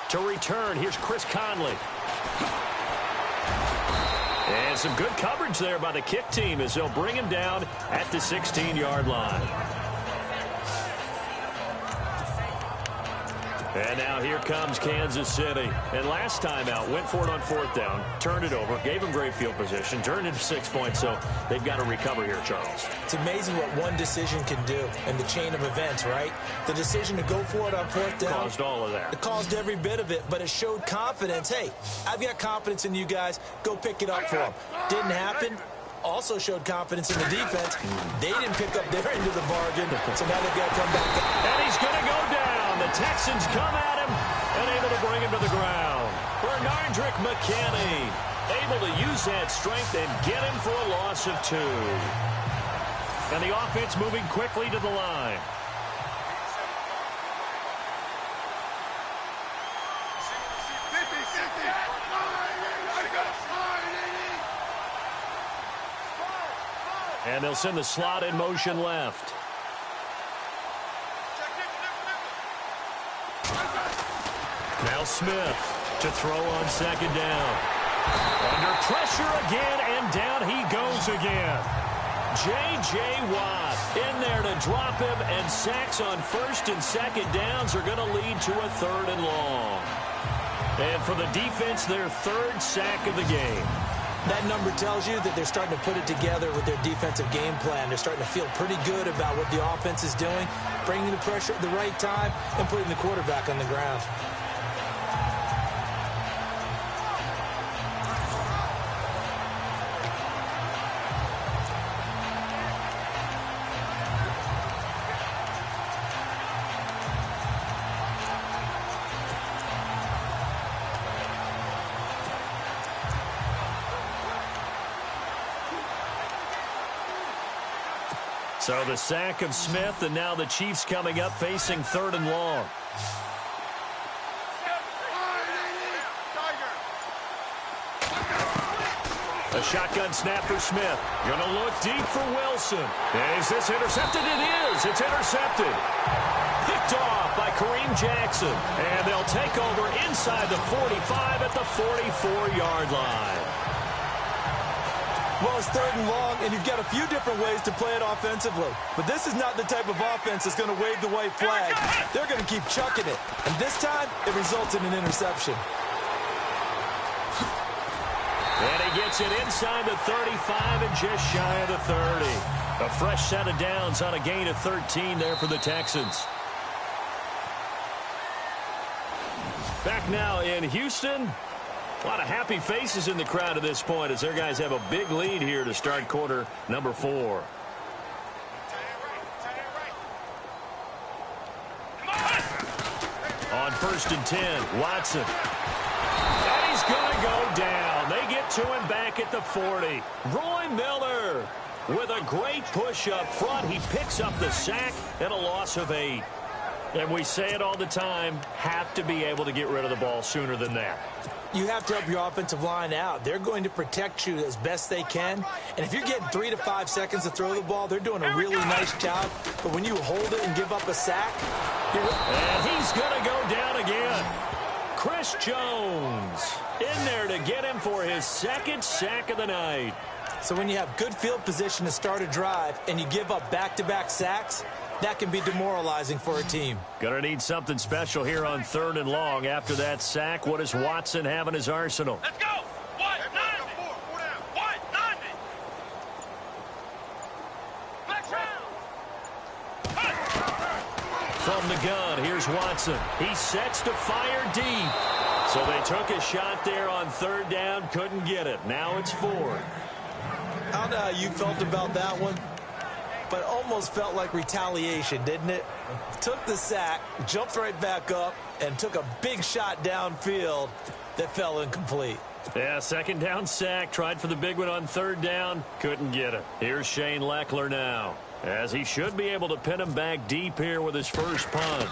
To return, here's Chris Conley. And some good coverage there by the kick team as they'll bring him down at the 16-yard line. And now here comes Kansas City. And last time out, went for it on fourth down, turned it over, gave him great field position, turned it to 6 points, so they've got to recover here, Charles. It's amazing what one decision can do in the chain of events, right? The decision to go for it on fourth down. Caused all of that. It caused every bit of it, but it showed confidence. Hey, I've got confidence in you guys. Go pick it up for them. Didn't happen. Also showed confidence in the defense. They didn't pick up their end of the bargain, so now they've got to come back. And he's going to go down. The Texans come at him and able to bring him to the ground. Bernardrick McKinney able to use that strength and get him for a loss of 2. And the offense moving quickly to the line. And they'll send the slot in motion left. Now Smith to throw on second down. Under pressure again, and down he goes again. J.J. Watt in there to drop him, and sacks on first and second downs are going to lead to a 3rd and long. And for the defense, their 3rd sack of the game. That number tells you that they're starting to put it together with their defensive game plan. They're starting to feel pretty good about what the offense is doing, bringing the pressure at the right time, and putting the quarterback on the ground. So the sack of Smith, and now the Chiefs coming up facing 3rd and long. A shotgun snap for Smith. Going to look deep for Wilson. Is this intercepted? It is. It's intercepted. Picked off by Kareem Jackson. And they'll take over inside the 45 at the 44-yard line. Well, it's 3rd and long, and you've got a few different ways to play it offensively. But this is not the type of offense that's going to wave the white flag. They're going to keep chucking it. And this time, it results in an interception. And he gets it inside the 35 and just shy of the 30. A fresh set of downs on a gain of 13 there for the Texans. Back now in Houston. A lot of happy faces in the crowd at this point as their guys have a big lead here to start quarter number 4. On 1st and 10, Watson. And he's going to go down. They get to him back at the 40. Roy Miller with a great push up front. He picks up the sack and a loss of 8. And we say it all the time, have to be able to get rid of the ball sooner than that. You have to help your offensive line out. They're going to protect you as best they can. And if you're getting 3 to 5 seconds to throw the ball, they're doing a really nice job. But when you hold it and give up a sack, and he's going to go down again. Chris Jones in there to get him for his 2nd sack of the night. So when you have good field position to start a drive and you give up back-to-back sacks, that can be demoralizing for a team. Gonna need something special here on 3rd and long. After that sack, what does Watson have in his arsenal? Let's go. 190. 190. From the gun, here's Watson. He sets to fire deep. So they took a shot there on 3rd down, couldn't get it. Now it's 4th. I don't know how you felt about that one, but almost felt like retaliation, didn't it? Took the sack, jumped right back up, and took a big shot downfield that fell incomplete. Yeah, 2nd down sack. Tried for the big one on 3rd down. Couldn't get it. Here's Shane Leckler now, as he should be able to pin him back deep here with his first punt.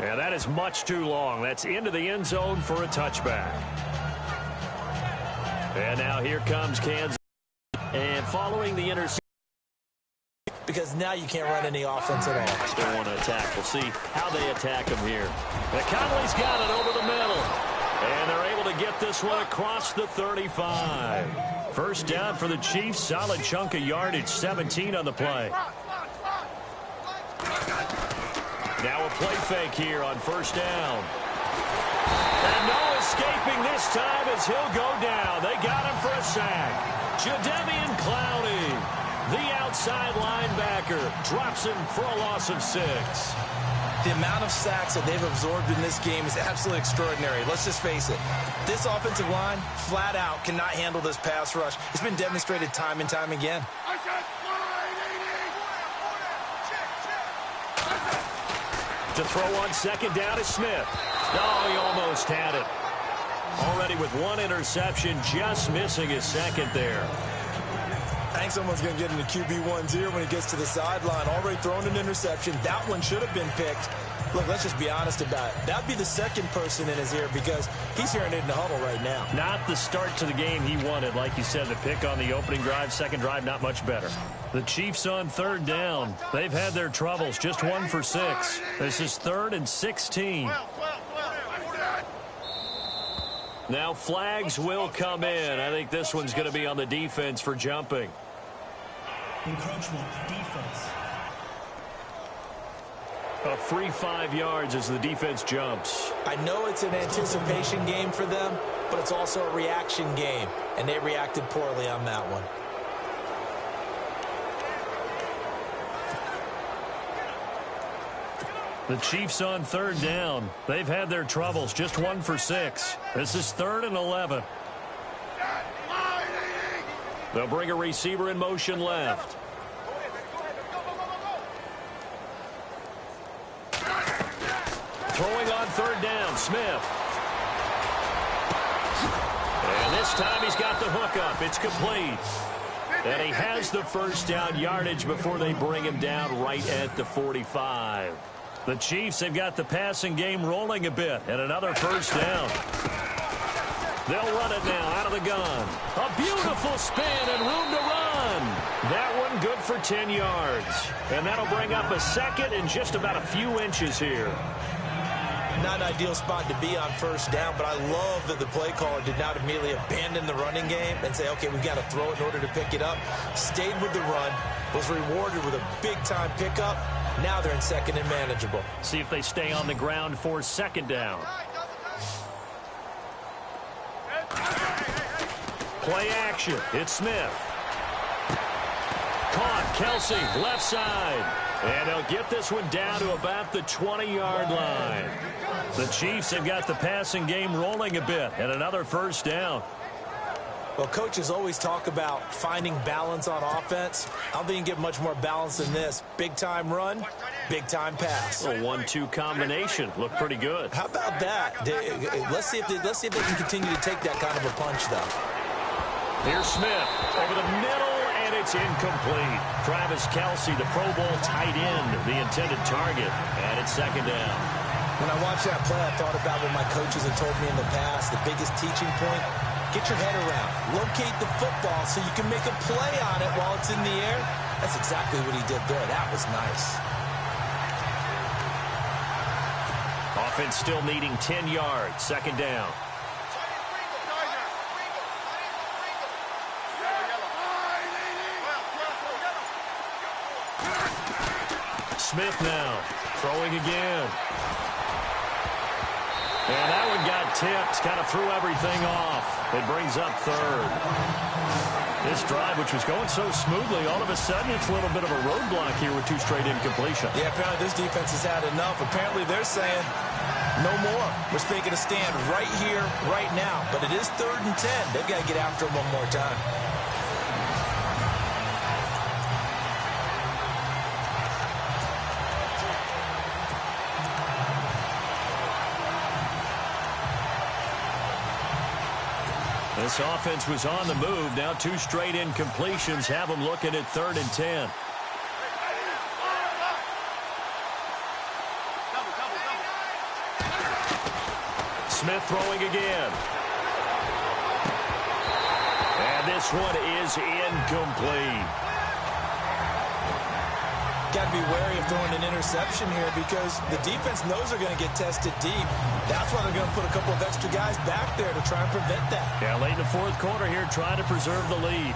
Yeah, that is much too long. That's into the end zone for a touchback. And now here comes Kansas. And following the interception. Because now you can't run any offense at all. Still want to attack. We'll see how they attack him here. And Conley's got it over the middle. And they're able to get this one across the 35. 1st down for the Chiefs. Solid chunk of yardage. 17 on the play. Now a play fake here on 1st down. And no escaping this time as he'll go down. They got him for a sack. Jadeveon Clowney, the outside linebacker, drops him for a loss of 6. The amount of sacks that they've absorbed in this game is absolutely extraordinary. Let's just face it. This offensive line, flat out, cannot handle this pass rush. It's been demonstrated time and time again. To throw on 2nd down is Smith. Oh, he almost had it. Already with 1 interception, just missing his 2nd there. I think someone's going to get into QB1's here when he gets to the sideline. Already thrown an interception. That one should have been picked. Look, let's just be honest about it. That'd be the 2nd person in his ear because he's hearing it in the huddle right now. Not the start to the game he wanted. Like you said, the pick on the opening drive, 2nd drive, not much better. The Chiefs on 3rd down. They've had their troubles, just 1 for 6. This is 3rd and 16. Now flags will come in. I think this one's going to be on the defense for jumping. Encroachment, defense. A free 5 yards as the defense jumps. I know it's an anticipation game for them, but it's also a reaction game, and they reacted poorly on that one. The Chiefs on 3rd down. They've had their troubles, just 1 for 6. This is 3rd and 11. They'll bring a receiver in motion left. Throwing on 3rd down, Smith. And This time he's got the hook up. It's complete. And he has the first down yardage before they bring him down right at the 45. The Chiefs have got the passing game rolling a bit, and another first down. They'll run it now out of the gun. A beautiful spin and room to run. That one good for 10 yards. And that'll bring up a second and just about a few inches here. Not an ideal spot to be on first down, but I love that the play caller did not immediately abandon the running game and say, okay, we've got to throw it in order to pick it up. Stayed with the run, was rewarded with a big-time pickup. Now they're in second and manageable. See if they stay on the ground for second down. Play action. It's Smith. Caught. Kelsey, left side. And they'll get this one down to about the 20-yard line. The Chiefs have got the passing game rolling a bit, and another first down. Well, coaches always talk about finding balance on offense. I don't think you can get much more balance than this. Big-time run, big-time pass. A 1-2 combination. Looked pretty good. How about that? Let's see if they can continue to take that kind of a punch, though. Here's Smith over the middle, and it's incomplete. Travis Kelsey, the Pro Bowl tight end, the intended target, and it's second down. When I watched that play, I thought about what my coaches have told me in the past. The biggest teaching point, get your head around. Locate the football so you can make a play on it while it's in the air. That's exactly what he did there. That was nice. Offense still needing 10 yards. Second down. Smith now throwing again. And that one got tipped, kind of threw everything off. It brings up third. This drive, which was going so smoothly, all of a sudden it's a little bit of a roadblock here with 2 straight incompletions. Yeah, apparently this defense has had enough. Apparently they're saying no more. We're making a stand right here, right now. But it is 3rd and 10. They've got to get after him one more time. This offense was on the move. Now 2 straight incompletions have them looking at 3rd and 10. Smith throwing again. And this one is incomplete. Got to be wary of throwing an interception here because the defense knows they're going to get tested deep. That's why they're going to put a couple of extra guys back there to try and prevent that. Yeah, late in the 4th quarter here, trying to preserve the lead.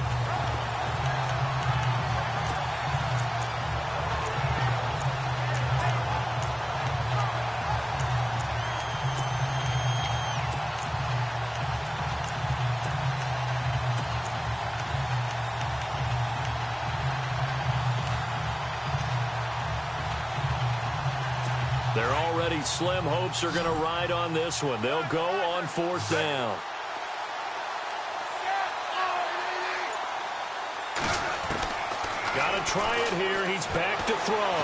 They're already slim hopes are going to ride on this one. They'll go on 4th down. Got to try it here. He's back to throw.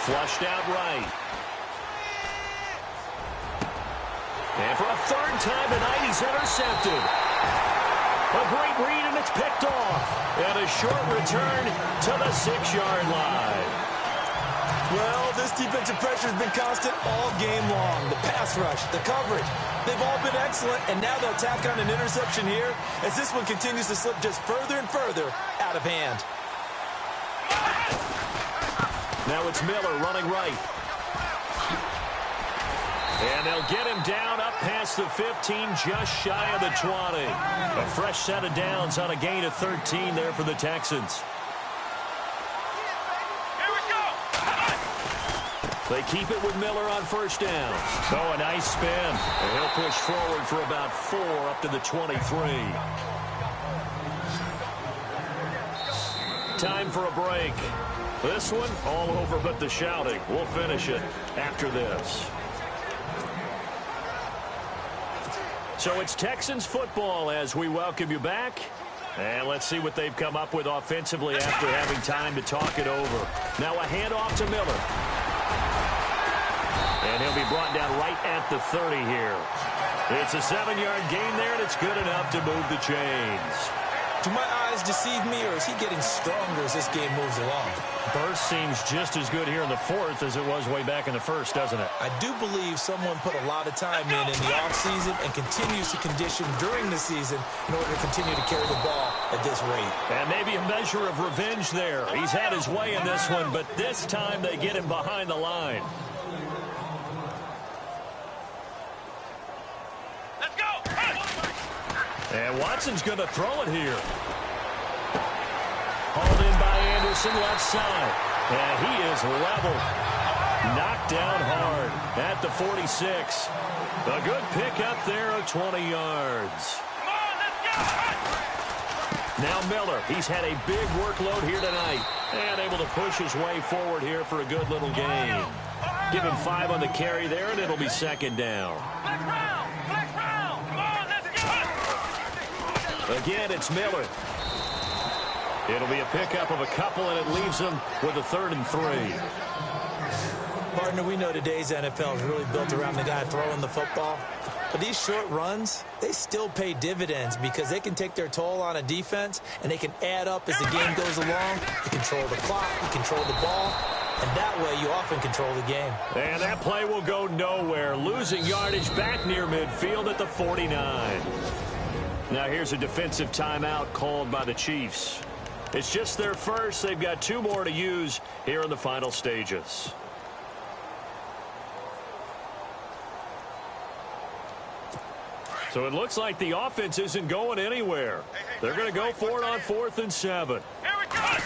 Flushed out right. And for a 3rd time tonight, he's intercepted. A great read, and it's picked off. And a short return to the 6-yard line. Well, this defensive pressure has been constant all game long. The pass rush, the coverage, they've all been excellent, and now they'll tack on an interception here as this one continues to slip just further and further out of hand. Now it's Miller running right. And they'll get him down up past the 15, just shy of the 20. A fresh set of downs on a gain of 13 there for the Texans. They keep it with Miller on 1st down. Oh, a nice spin. And he'll push forward for about 4 up to the 23. Time for a break. This one all over but the shouting. We'll finish it after this. So it's Texans football as we welcome you back. And let's see what they've come up with offensively after having time to talk it over. Now a handoff to Miller. And he'll be brought down right at the 30 here. It's a 7-yard gain there, and it's good enough to move the chains. Do my eyes deceive me, or is he getting stronger as this game moves along? Burst seems just as good here in the fourth as it was way back in the first, doesn't it? I do believe someone put a lot of time in the offseason and continues to condition during the season in order to continue to carry the ball at this rate. And maybe a measure of revenge there. He's had his way in this one, but this time they get him behind the line. Let's go. And Watson's going to throw it here. Hauled in by Anderson, left side. And he is leveled. Knocked down hard at the 46. A good pickup there of 20 yards. Come on, let's go. Now Miller, he's had a big workload here tonight. And able to push his way forward here for a good little gain. Give him 5 on the carry there, and it'll be second down. Flex round. Flex round. Come on, let's go. Again, it's Miller. It'll be a pickup of a couple, and it leaves them with a 3rd and 3. Partner, we know today's NFL is really built around the guy throwing the football. But these short runs, they still pay dividends because they can take their toll on a defense, and they can add up as the game goes along. You control the clock, you control the ball, and that way you often control the game. And that play will go nowhere. Losing yardage back near midfield at the 49. Now here's a defensive timeout called by the Chiefs. It's just their first. They've got 2 more to use here in the final stages. So it looks like the offense isn't going anywhere. They're going to go for it on 4th and 7. Here we go.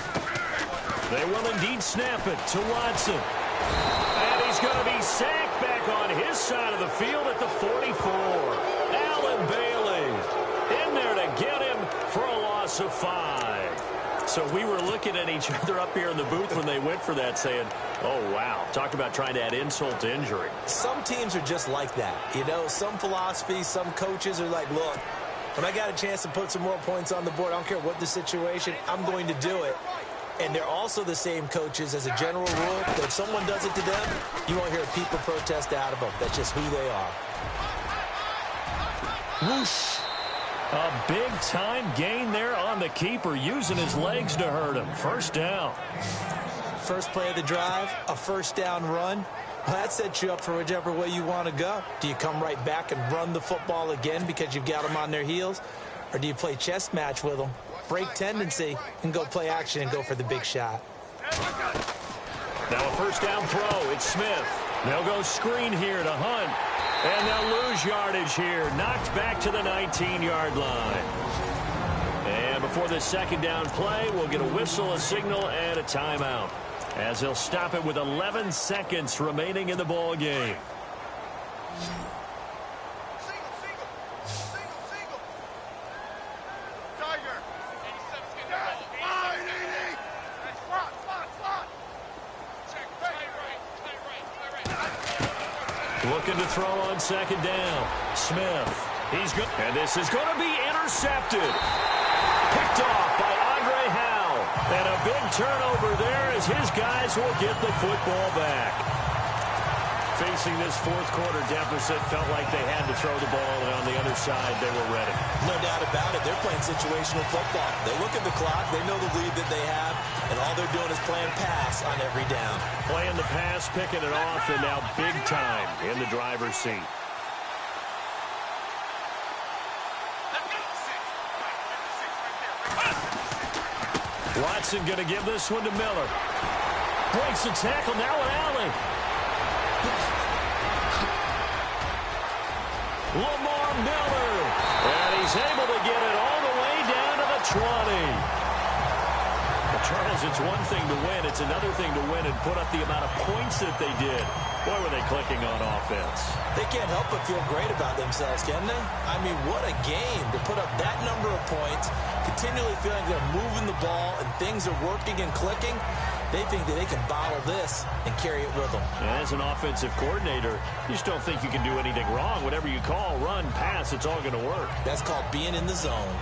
They will indeed snap it to Watson. And he's going to be sacked back on his side of the field at the 44. Allen Bailey in there to get him for a loss of 5. So we were looking at each other up here in the booth when they went for that saying, oh, wow, talk about trying to add insult to injury. Some teams are just like that. You know, some philosophies, some coaches are like, look, when I got a chance to put some more points on the board, I don't care what the situation, I'm going to do it. And they're also the same coaches as a general rule that if someone does it to them, you won't hear people protest out of them. That's just who they are. Whoosh. A big-time gain there on the keeper, using his legs to hurt him. First down. First play of the drive, a first down run. Well, that sets you up for whichever way you want to go. Do you come right back and run the football again because you've got them on their heels? Or do you play chess match with them, break tendency, and go play action and go for the big shot? Now a first down throw. It's Smith. They'll go screen here to Hunt. And they'll lose yardage here. Knocked back to the 19-yard line. And before this second down play, we'll get a whistle, a signal, and a timeout, as they'll stop it with 11 seconds remaining in the ball game. Single. Tiger. Slot. Check. Looking to throw on second down. Smith. He's good. And this is going to be intercepted. Picked off by Andre Howell. And a big turnover there as his guys will get the football back. Facing this fourth quarter deficit, felt like they had to throw the ball, and on the other side, they were ready. No doubt about it. They're playing situational football. They look at the clock. They know the lead that they have, and all they're doing is playing pass on every down. Playing the pass, picking it off, and now big time in the driver's seat. Watson going to give this one to Miller. Breaks the tackle, now an alley. Lamar Miller. And he's able to get it all the way down to the 20. Well, Charles, it's one thing to win. It's another thing to win and put up the amount of points that they did. Boy, were they clicking on offense. They can't help but feel great about themselves, can they? I mean, what a game to put up that number of points, continually feeling they're moving the ball and things are working and clicking. They think that they can bottle this and carry it with them. As an offensive coordinator, you just don't think you can do anything wrong. Whatever you call, run, pass, it's all going to work. That's called being in the zone.